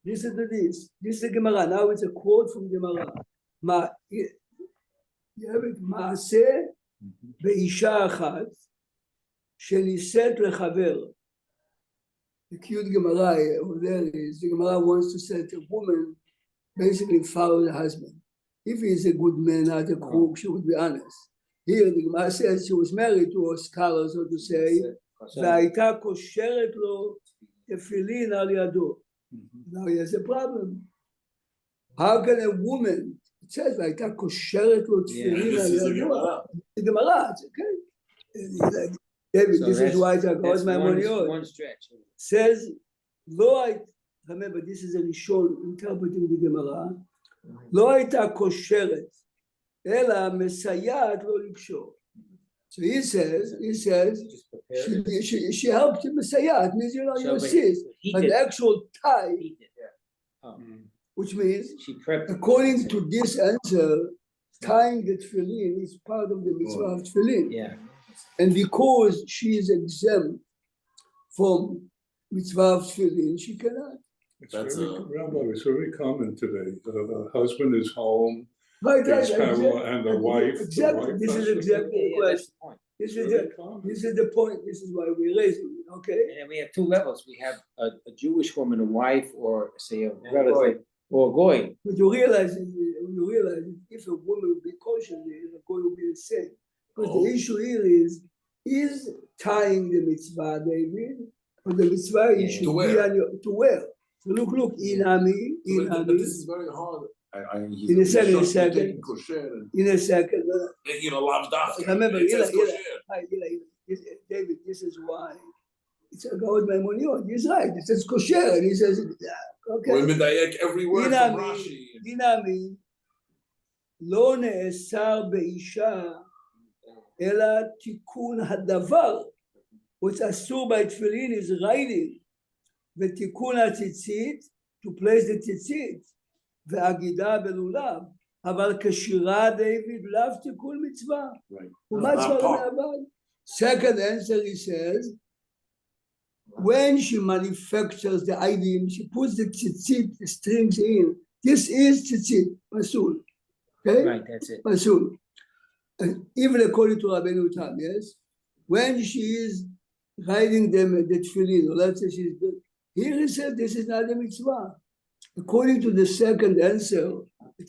Listen to this. This is the Gemara. Now it's a quote from Gemara. You have it. מעשה באישה אחת שנישאת לחבר. The cute Gemara over there is the Gemara wants to say that a woman basically follow the husband. If he's a good man, not a crook, she would be honest. Here the Gemara says she was married to a scholar, so to say, והייתה קושרת לו תפילין על ידו. Now he has a problem. How can a woman, it says, והייתה קושרת לו תפילין על ידו. The Gemara, it's okay. David, so this is why I got my money on. One stretch. Says, remember, this is a Rishon interpreting the Gemara. לא הייתה קושרת, אלא מסייעת לו לקשור. So he says, she helped him מסייעת, means you assist, but the actual tie, which means, according to this answer, tying the tefillin is part of the mitzvah of tefillin. Yeah. And because she is exempt from mitzvah of tefillin, she cannot. Rabbi, it's very common today. The husband is home, Right, and the wife. Exactly. This is exactly the question. This is the point. This is why we're raising it. Okay. And we have two levels. We have a Jewish woman, a wife, or say a relative, or a goy. But you realize if a woman would be kosher, the goy would be the same. Because the issue here is tying the mitzvah, David, or the mitzvah you should To be wear. on your, to wear. So look, inami, But this is very hard. He's In a second, just second. taking kosher and, in a second. lav dafka. Remember, It says kosher. David, this is why. It's a God Maimonion. He's right. It says kosher, and he says, okay. We're medayek every word from Rashi. דינמי, לא נאסר באישה, אלא תיקון הדבר. What's אסור בתפילין is writing, ותיקון הציצית, to place the ציצית, והגידה בלולב, אבל כשירה דיוויד לאו תיקון מצווה. ומה צבא מהבד? Second answer he says, when she manufactures the item, she puts the tzitzit, the strings in. This is tzitzit, masul. Okay? Right, that's it. Masul. And even according to Rabbeinu Tam, yes? When she is writing them the tefillin, or let's say she's here he said this is not a mitzvah. According to the second answer,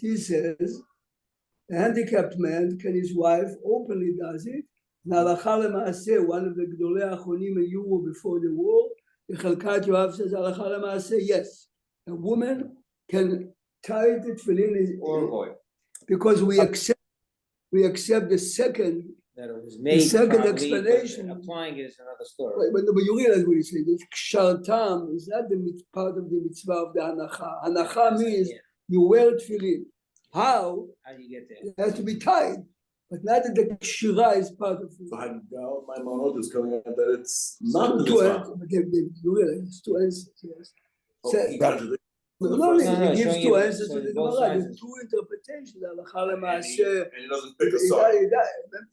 he says, a handicapped man, can his wife openly does it? Now, one of the Gdolei Achonim in Europe before the war, the Chalkat Yoav says, yes, a woman can tie the tefillin because we accept the second. That it was made second properly, but explanation. applying it is another story. But you realize what he says. This kshartam is not the part of the mitzvah of the hanacha. Hanacha means you wear tefillin. How? How do you get there? It has to be tied. But not that the kshira is part of it. So my monod is coming out that it's not the Two mitzvah. answers, but you realize it's two answers, yes. Oh, So- he contradicts the No, first he one. no, gives showing two you answers so to the both Gemara, sides. the two interpretations. Halacha And l'maaseh. he doesn't pick a side.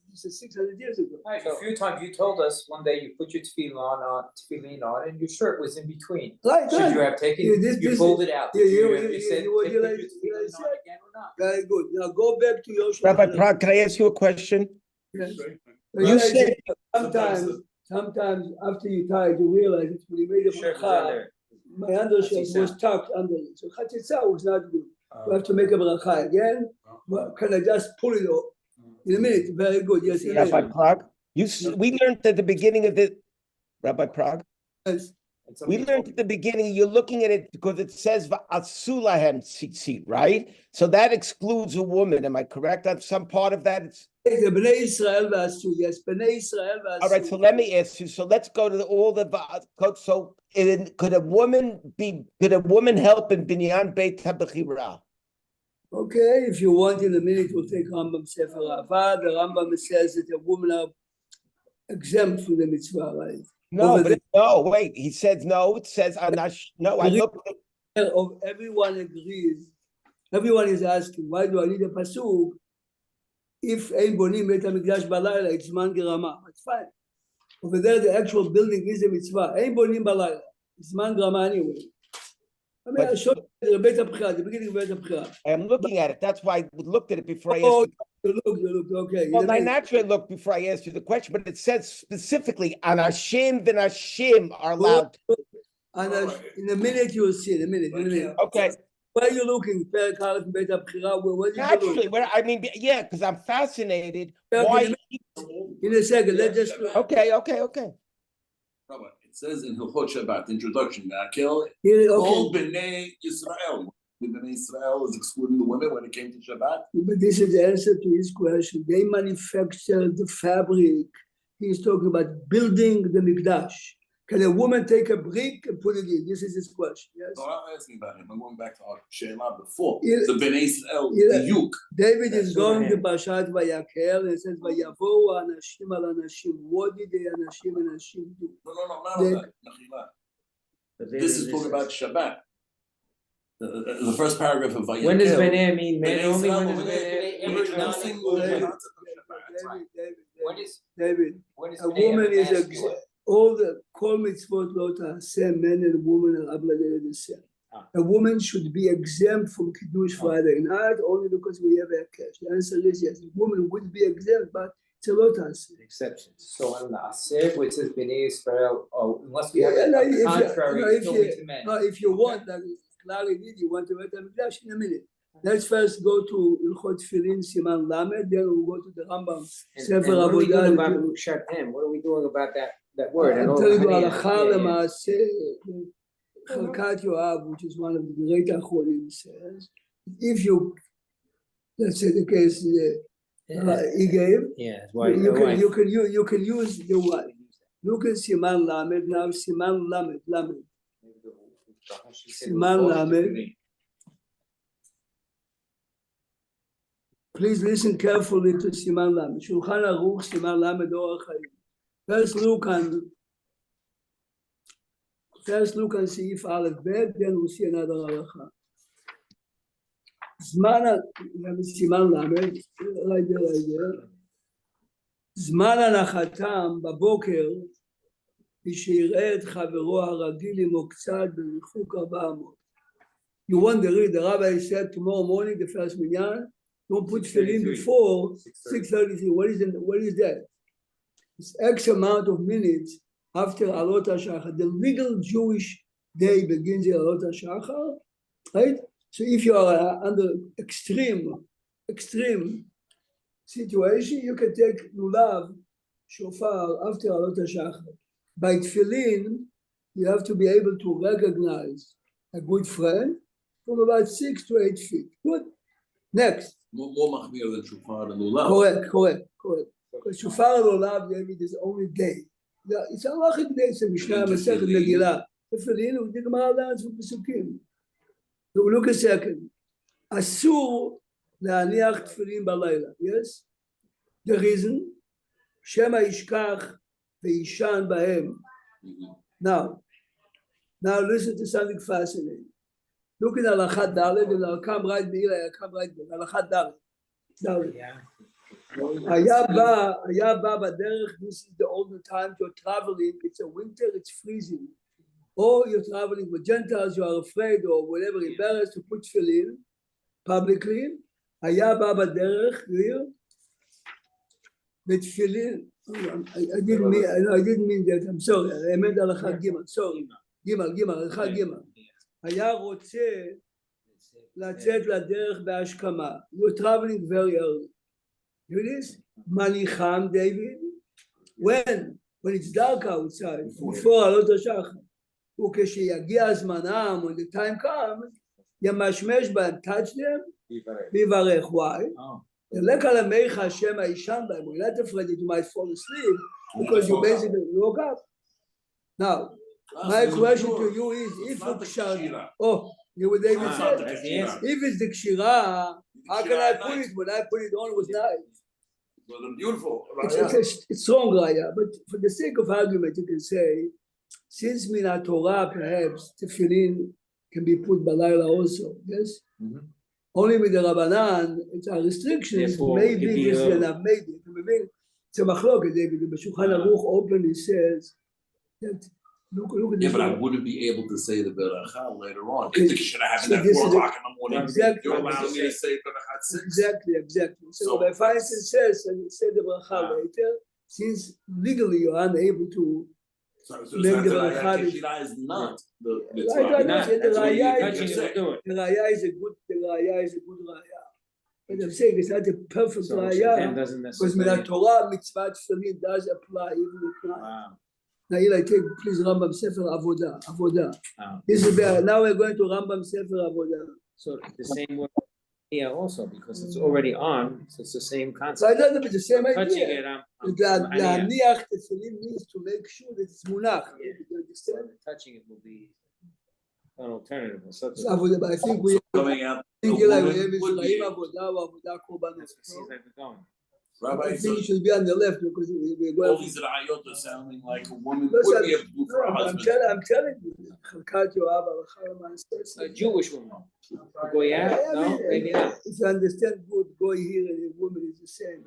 This is 600 years ago. Right, a few times you told us one day you put your tefillin on, and your shirt was in between. Right, Should you right. have taken, Yeah, this- you this pulled is- it out? yeah, Did you you- have- you- said, you- "Put your you tefillin said- on again or not?" Very good. Now go back to Yoshua. Rabbi Prague, can I ask you a question? Yes. You said- Sometimes after you tie it, you realize it's when you made a Shirt was bracha, under. my undershirt Chatzitza. was tucked under it. So chatzitza was not good. You have to make a bracha again. Well, can I just pull it off? In a minute, very good. Yes, in a Rabbi minute. Prague, we learned at the beginning of the, Rabbi Prague, Yes. And we somebody learned told at the beginning, you're looking at it because it says Asulahem tzitzit, right? So that excludes a woman. Am I correct on some part of that? It's, The Bnei Israel v'asu. Yes, Bnei Israel v'asu. all right, so let me ask you. So let's go to all the, so could a woman help in Binyan Beit HaBechira? Okay, if you want, in a minute, we'll take Rambam Sefer Rava. The Rambam says that a woman are exempt from the mitzvah, right? No, Over but no, wait, he said no, it says Anash, no, I looked. Everyone agrees. Everyone is asking, why do I need a pasuk? If ein bonim beit hamikdash balayla, it's man gerama. It's fine. Over there, the actual building is a mitzvah. Ein bonim balayla. It's man gerama anyway. I mean, I showed you the Beit HaBchira, the beginning of Beit HaBchira. I'm looking at it. That's why I looked at it before I asked. Oh, you. you look, okay. Well, I naturally looked before I asked you the question, but it says specifically, Anashim v'Nashim are allowed. And in a minute, you'll see it. In a minute. Okay, Where are you looking? Perek Aleph, Beit HaBchira, where did you look? naturally, I mean, yeah, because I'm fascinated. Okay, Why? In a second, let's just. Okay. Rabbi, it says in Hilchot Shabbat, introduction, Ma'akel, Here, all okay. Bnei Israel. Bnei Israel is excluding the women when it came to Shabbat. But this is the answer to his question. They manufacture the fabric. He's talking about building the mikdash. Can a woman take a brick and put it in? This is his question. Yes. No, I'm not asking about him. I'm going back to our Sheila before. Yeah. The Bnei Israel, Yeah. the Yuk. David is That's going to right. Parashat Vayakel and it says Vayavohu anashim al anashim. What did the anashim do? No, not They- that. Mechila. This is talking about Shabbat. The first paragraph of Vayakel. When does Beneh mean men Bnei only? Israel, When does when Beneh we're ever introducing not the include? concept of Shabbat. When is David, when is a Beneh woman ever is masculine? all the kol mitzvot lo ta'aseh, men and women are obligated to say. Ah. A woman should be exempt from Kiddush Friday night only because we have a cash. The answer is yes. A woman would be exempt, but it's a lo ta'aseh. Exceptions. So on the Aseh, which says Beneh Israel, unless we Yeah, have no, a if you- contrary, no, it's if only you- to men. No, if you want, like Clary did, you want to make a mikdash in a minute. let's first go to Ilchot Tefillin Siman Lamed, then we'll go to the Rambam And Sefer what are we doing about Avodah. Shatem? What are we doing about that word? I'm And telling you, honey, Halacha yeah, yeah. L'Maaseh, Chalkat Yoav, which is one of the great Achronim, says, if you, let's say the case he gave, Yeah, his wife. you the can wife. you can use the wife. Look at Siman Lamed now. Siman Lamed. Siman Lamed. Please listen carefully to Siman Lamed. Shulchan Aruch Siman Lamed Orach Hayim. First look and see if Aleph Bet, then we'll see another halacha. Siman Lamed, right there. זמן הנחתם בבוקר, כשיראה את חברו הרגיל עמו קצת בריחוק 400. You want to read, the rabbi said tomorrow morning, the first minyan, don't put tefillin before 6:33. What is that? It's X amount of minutes after Alot HaShachar. The legal Jewish day begins in Alot HaShachar, right? So if you are under extreme situation, you can take lulav, shofar after Alot HaShachar. By tefillin, you have to be able to recognize a good friend from about 6 to 8 feet. Good. Next. More machmir than shofar and lulav. Correct. Because shofar and lulav, David, is only day. Yeah, it's a halachic day. It's a Mishnah, Masechet Megillah. Tefillin, we dig Gemara for Pesukim. So look a second. Asur להניח תפילין בלילה, yes? The reason, שמא ישכח וישן בהם. Now listen to something fascinating. Look at הלכת ד' and I'll come right there, I'll come right there. הלכת ד'. היה בא בדרך, this is the older time, you're traveling, it's a winter, it's freezing. Or you're traveling with Gentiles, you are afraid or whatever, embarrassed to put tefillin publicly. היה בא בדרך, בתפילין, I didn't mean that, I'm sorry, I meant הלכה ג', sorry, ג', הלכה ג', היה רוצה לצאת לדרך בהשכמה, you're traveling very early, you this? מניחם, David, when it's dark outside, before עלות השחר, וכשיגיע זמנם, when the time comes, ימשמש בהם, touch them, ויברך. Why? ילך על עמך השם הישן בהם. You're not afraid that you might fall asleep because you basically woke up. Now, my question to you is, if you kshar, you would David said, if it's the kshira, how can I put it? When I put it on, it was nice. Beautiful. It's strong, raya, but for the sake of argument, you can say, since Min Torah, perhaps tefillin can be put balayla also, yes? Only with the Rabbanan, it's a restrictions, Therefore, maybe it this is enough, maybe. It's a machloket, David. The Shulchan Aruch openly says that, look at this. Yeah, but I wouldn't be able to say the beracha later on. If it should have happened at 4 o'clock in the morning. Exactly. You're allowing me to say beracha at 6. Exactly. So Rabbi Feinstein says, and say the beracha later, since legally you're unable to. So Keshira is not the mitzvah. The raya is a good raya. But I'm saying it's not a perfect raya because Min Torah mitzvah tefillin does apply even if not. Now Eli, take please Rambam Sefer Avodah. This is there. Now we're going to Rambam Sefer Avodah. So the same word here also because it's already on, so it's the same concept. So I don't know if it's the same Touching idea. it, La'aniach tefillin means to make sure that it's munach. You understand? touching it will be an alternative or something. So Avodah, but I think we coming out. think Eli, we have Israel Avodah or Avodah Korbanot. That's what seems like we're going. Rabbi, I think it should be on the left because we're all going. these rayot are sounding like a woman Listen, would be able to do for a I'm husband. telling you, Chalkat Yoav Halacha L'Maaseh. A Jewish woman. Goya? No, maybe not. If you understand good, goy here and a woman is the same.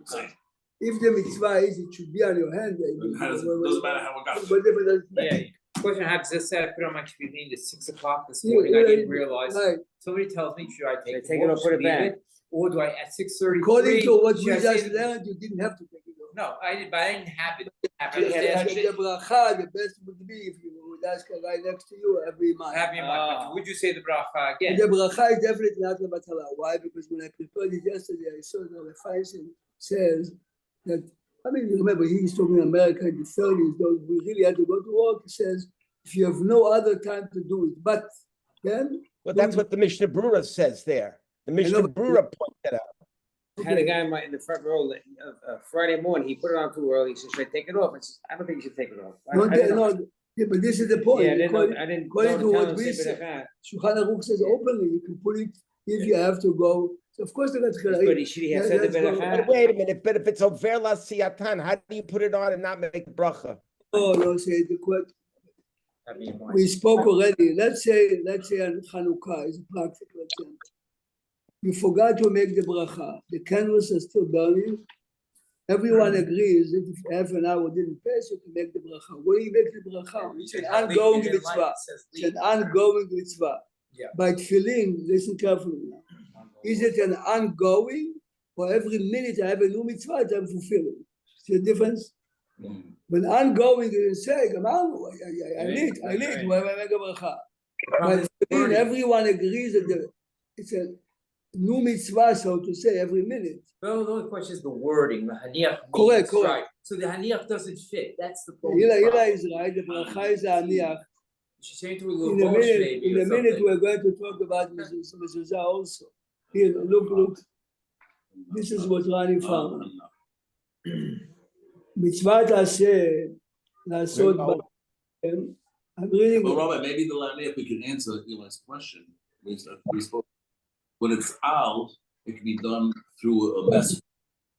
If the mitzvah is, it should be on your hand. It doesn't matter how it got. Whatever that Yeah. Question I have is this: I put on my tefillin at 6 o'clock this morning. I didn't realize. Right. Somebody tells me, should I take it or put it back? Or do I at 6:33? According to what we should I just say- learned, you didn't have to take it off. No, I did, but I didn't have it. I Just understand. the bracha, the best would be if you would ask a guy next to you every month. Happy month. But would you say the bracha again? The bracha is definitely not levatala. Why? Because when I prepared it yesterday, I saw that the Feinstein says that, I mean, you remember he's talking in America in the 30s, though we really had to go to work. He says, if you have no other time to do it, but then. Well, that's what the Mishnah Brura says there. The Mishnah Brura pointed out. I had a guy in the front row Friday morning. He put it on too early. He said, "Should I take it off?" I said, "I don't think you should take it off." Yeah, but this is the point. Yeah, I didn't According to tell what him we to said, say bracha. Shulchan Aruch says openly, you can put it if you have to go. So of course, But he should have said the bracha. But wait a minute, but if it's over la siyatan, how do you put it on and not make the bracha? Oh, no, say the question. We spoke already. Let's say on Chanukah is a practical example. You forgot to make the bracha. The candles are still burning. Everyone agrees that if half an hour didn't pass, you can make the bracha. When you make the bracha, it's an ongoing mitzvah. It's an ongoing mitzvah. Yeah. By tefillin, listen carefully now. Is it an ongoing, or every minute I have a new mitzvah that I'm fulfilling? See the difference? When ongoing, you say, come on, I need, when I make a bracha. But tefillin, everyone agrees that it's a new mitzvah, so to say, every minute. Well, the only question is the wording. The haniach. Correct. Right. So the haniach doesn't fit. That's the problem. Eli is right. The bracha is a haniach. She's saying to a little bush, maybe. In a minute, we're going to talk about mezuzah also. Here, look. This is what Rani found. Mitzvah aseh lasod. I'm reading. But Robert, maybe the line if we can answer Eli's question. We spoke. When it's al, it can be done through a message.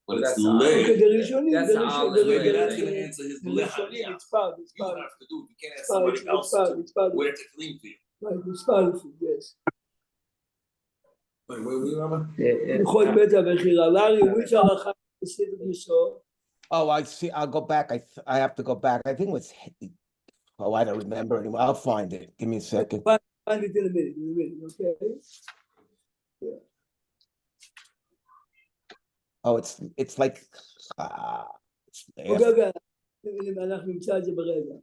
When it's lay, That's maybe that's gonna answer his You leh. have to do it. You can't ask somebody else to wear tefillin for you. Right, it's powerful, yes. Wait, where we, Robert? B'chol beit HaBechira. Larry, which halacha specific you saw? Oh, I see. I'll go back. I have to go back. I think it was. Oh, I don't remember anymore. I'll find it. Give me a second. Find it in a minute, okay? Yeah. Oh, it's like. Okay. אנחנו נמצא את זה ברגע.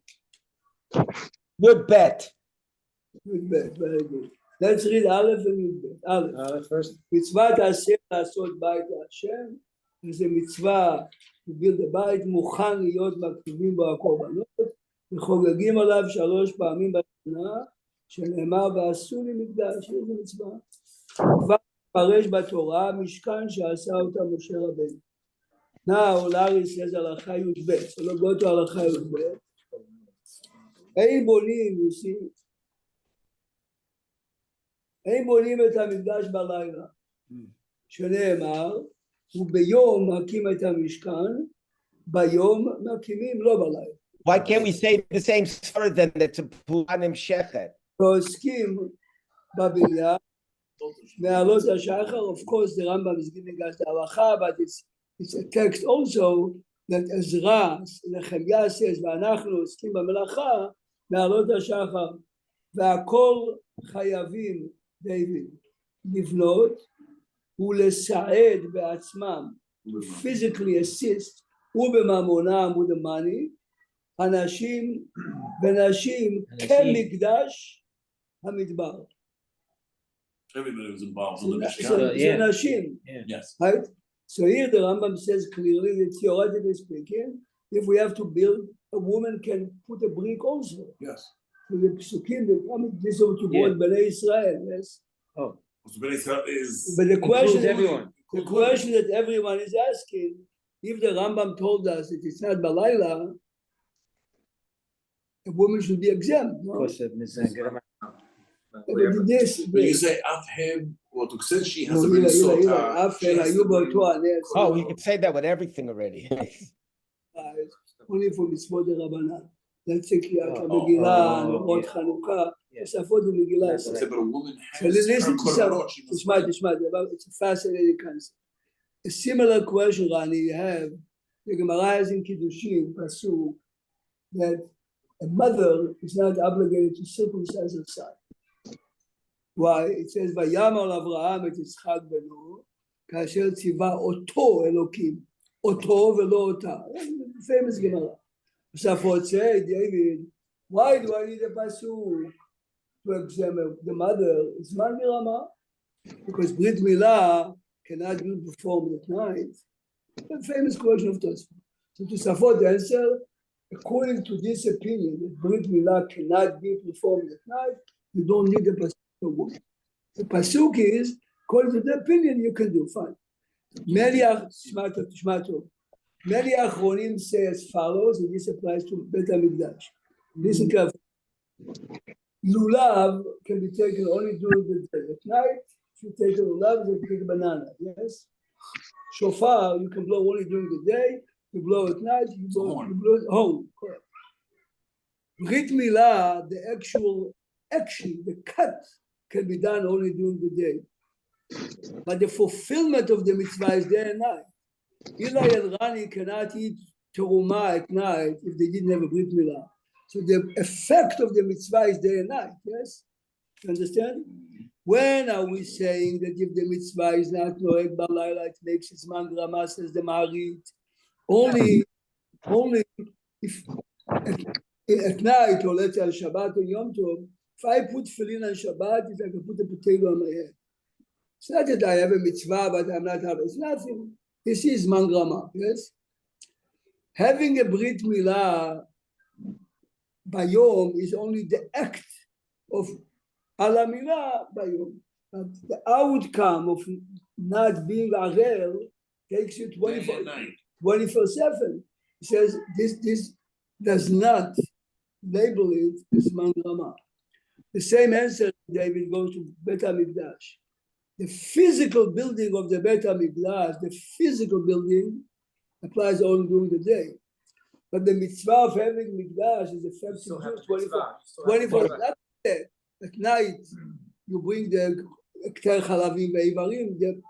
Good bet. Good bet, very good. Let's read Aleph and Yud Bet. Aleph. First. מצוות עשה לעשות בית להשם, וזה מצווה להביא לבית מוכן להיות מקריבים בו הקורבנות, וחוגגים עליו 3 פעמים בשנה, שנאמר ועשו לי מקדש. איזה מצווה? כבר פרש בתורה משכן שעשה אותה משה רבנו. Now Larry says הלכה י"ב, so let's go to הלכה י"ב. אין בונים, you see, אין בונים את המקדש בלילה, שנאמר, וביום מקים את המשכן, ביום מקימים לא בלילה. Why can't we say the same story then that's a Pulanim Shechet? ועוסקים בבניין, מעלות השחר, of course the Rambam is giving us the halacha, but it's a text also that Ezra, Nehemiah says, ואנחנו עוסקים במלאכה, מעלות השחר, והכל חייבים, דיוויד, לבנות ולסעד בעצמם, physically assist, ובממונם with the money, אנשים ונשים כמקדש המדבר. Everybody was involved in the זה נשים. Yes. Right? So here the Rambam says clearly that theoretically speaking, if we have to build, a woman can put a brick also. Yes. So the Pesukim, this is what you call Bnei Israel, yes? Oh. But the question, everyone. the question that everyone is asking, if the Rambam told us that it's not Balayla, a woman should be exempt, no? Of course, But this, When you say Afhem, well, since she has no, been sought Eli, out, she after has you to go bring- to an Oh, we could say that with everything already. only for mitzvot Rabbanan. Let's say Kriyat HaMegillah, Orot Chanukah, תוספות במגילה. But a woman So has listen her to some, korbanot, she must תשמע, it's a fascinating concept. A similar question, Rani, you have, the Gemara has in Kiddushin, Pasuk, that a mother is not obligated to circumcise her son. Why? It says, ויאמר לאברהם את יצחק בנו, כאשר ציווה אותו אלוקים, אותו ולא אותה. Famous Gemara. תוספות say, David, Why do I need a pasuk to examine the mother? It's man mirama. Because Brit Milah cannot be performed at night. A famous question of Tosfot. So to support the answer, according to this opinion, that Brit Milah cannot be performed at night, you don't need a pasuk for woman. The pasuk is, according to the opinion, you can do fine. Many Achronim say as follows, and this applies to Bet HaMikdash. Listen carefully. Lulav can be taken only during the day. At night, if you take a lulav, you take a banana, yes? Shofar, you can blow only during the day, you blow at night, you blow at home, correct. Brit Milah, the actual action, the cut, can be done only during the day. But the fulfillment of the mitzvah is day and night. Eli and Rani cannot eat teruma at night if they didn't have a Brit Milah. So the effect of the mitzvah is day and night, yes? You understand? When are we saying that if the mitzvah is not noeg balayla, it makes its man grama, says the Maharit? Only if at night, or let's say on Shabbat or Yom Tov, if I put tefillin on Shabbat, it's like I put a potato on my head. It's not that I have a mitzvah, but I'm not having, it's nothing. This is man grama, yes? Having a Brit Milah Bayom is only the act of Alamila Bayom. But the outcome of not being Arel takes you 24/7. He says this does not label it as Mangrama. The same answer, David, goes to Bet HaMikdash. The physical building of the Bet HaMikdash, the physical building applies only during the day. But the mitzvah of having mikdash is effective 24. At night, you bring the kter chalavim ve'ivarim. The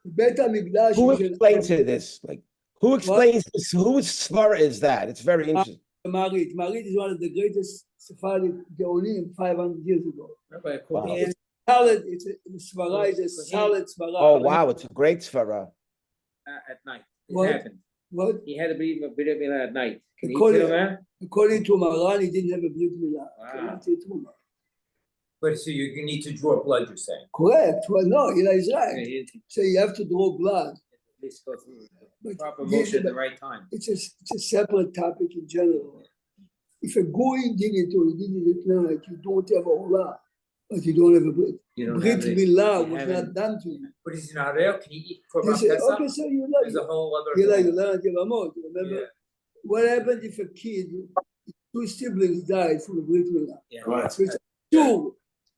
Bet HaMikdash. Who explains this? Like, who explains this? Whose svara is that? It's very interesting. Marit. Marit is one of the greatest Sephardic Geonim 500 years ago. Wow. It's solid. It's a svara is a solid svara. Oh wow, it's a great svara. At night, What? it happened. What? He had a Brit Milah at night. Can he tell that? According to Maran, he didn't have a Brit Milah. Wow. But so you need to draw blood, you're saying? Correct. Well, no, Eli is Yeah, right. he So you have to draw blood. at least go through the But proper yeah, motion at the but right time. it's a separate topic in general. If a goy did it or he did it at night, you don't have a olah, but you don't have a Brit. You don't Brit have the- Milah you was haven't- not done to you. But is he not real? Can he eat for You say, Pesach? okay, so you There's a whole other. learn Yevamot. Remember Yeah. what happened if a kid, two siblings died from a Brit Milah? Yeah. Right. So it's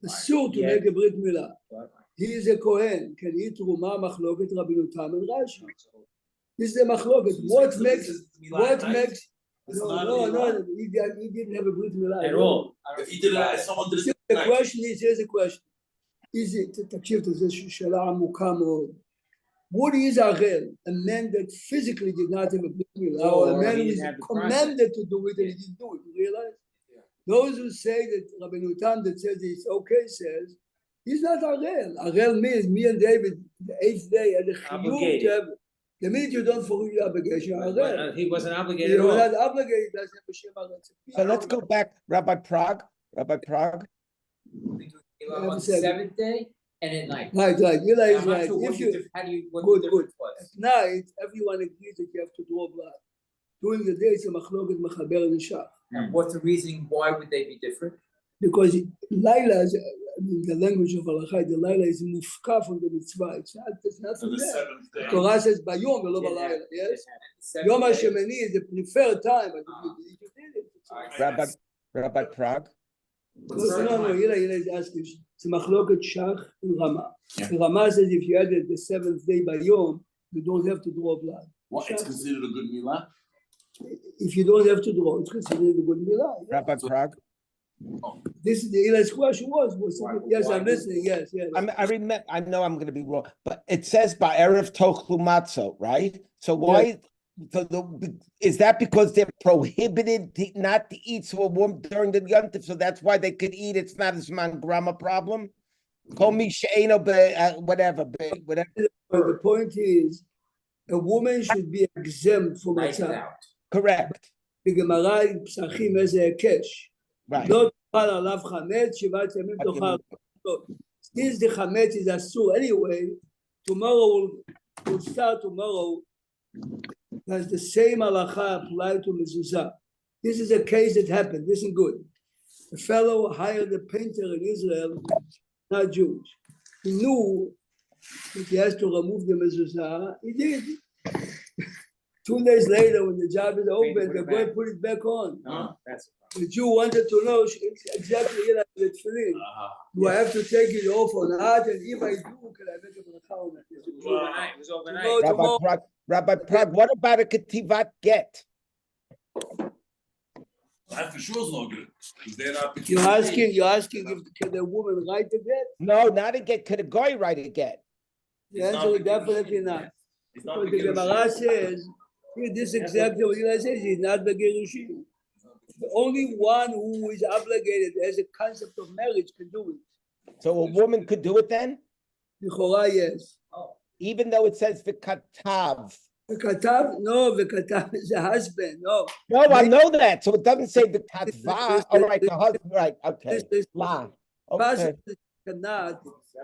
asur to Yeah. make a Brit Milah. Right. He is a Kohen. Can he truma machloket Rabbeinu Tam and Rashi? This is the machloket. What makes? No. He didn't have a Brit Milah At all. If he did it, if someone did it The at night, question is, here's a question. Is it, תקשיב, זו שאלה עמוקה מאוד. What is Arel? A man that physically did not have a Brit Milah, or a Or man he who is didn't have the commanded to do it and he didn't do it. You realize? Those who say that Rabbeinu Tam that says it's okay says, he's not Arel. Arel means me and David, the 8th day, and the chiyuv Obligated. to have, the minute you don't fulfill your obligation, you're Arel. He wasn't obligated You're at all. not obligated, that's not Hashem Arel. So let's go back, Rabbi Prague. On the seventh day and at night. Right. Eli is I'm not right. sure what If the you, diff- how do you, what Good, the difference At was. night, everyone agrees that you have to draw blood. During the day, it's a machloket mechaber and shach. And what's the reasoning? Why would they be different? Because Laila is, the language of Halakha, the Laila is mufka from the mitzvah. It's not on from the there. seventh day. Torah says bayom velo balayla. Yes. Yom HaShemini is the preferred time, but if you did it. It's Rabbi Prague. No, Eli is asking. It's a machloket shach and Rama. The Rama says if you added the 7th day bayom, you don't have to draw blood. What, it's considered a good milah? If you don't have to draw, it's considered a good milah. Yeah. Rabbi Prague. This is the Eli's question was yes, I'm listening. Yes. I remember. I know I'm going to be wrong, but it says by erev tochlu matzo, right? So why? So is that because they're prohibited not to eat so a woman during the yontif? So that's why they could eat. It's not a zman grama problem. Call me she'eno whatever. But the point is, a woman should be exempt from Night matzah. out. Correct. The Gemara in Psachim has a kesh. Right. לא תאכל עליו חמץ, 7 ימים תאכל. Since the chametz is asur anyway, tomorrow we'll start tomorrow. Has the same halacha applied to mezuzah. This is a case that happened. This isn't good. A fellow hired a painter in Israel, not Jewish. He knew that he has to remove the mezuzah. He did. 2 days later, when the job is over, they're going to put it back on. No, that's. The Jew wanted to know exactly like the tefillin. Do I have to take it off or not? And if I do, can I make a bracha on it? It was overnight. Rabbi Prague, what about a ketivat get? That for sure is no good, because they're not. You're asking if can the woman write the get? No, not a get. Could a guy write a get? The answer is definitely not. Because the Gemara says, here, this is exactly what Eli says, he's not the Gerushin. The only one who is obligated as a concept of marriage can do it. So a woman could do it then? B'chora, yes. Even though it says v'katav. V'katav, no, v'katav is a husband, no. No, I know that. So it doesn't say v'katva. All right, the husband, right, okay. La. Okay. Possibly cannot,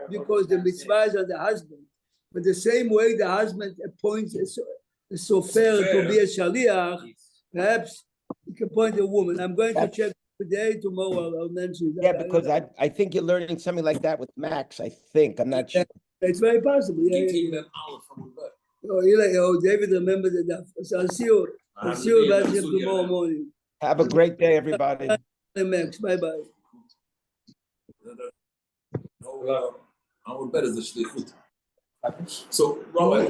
because the mitzvah is on the husband. But the same way the husband appoints a sofer to be a shaliach, perhaps he can appoint a woman. I'm going to check today, tomorrow I'll mention that. Yeah, because I think you're learning something like that with Max, I think. I'm not sure. It's very possible. Yeah, yeah. Oh, David remembered enough. So I'll see you about him tomorrow morning. Have a great day, everybody. Max, bye-bye. Our bet is the shlichut. So, Rabbi,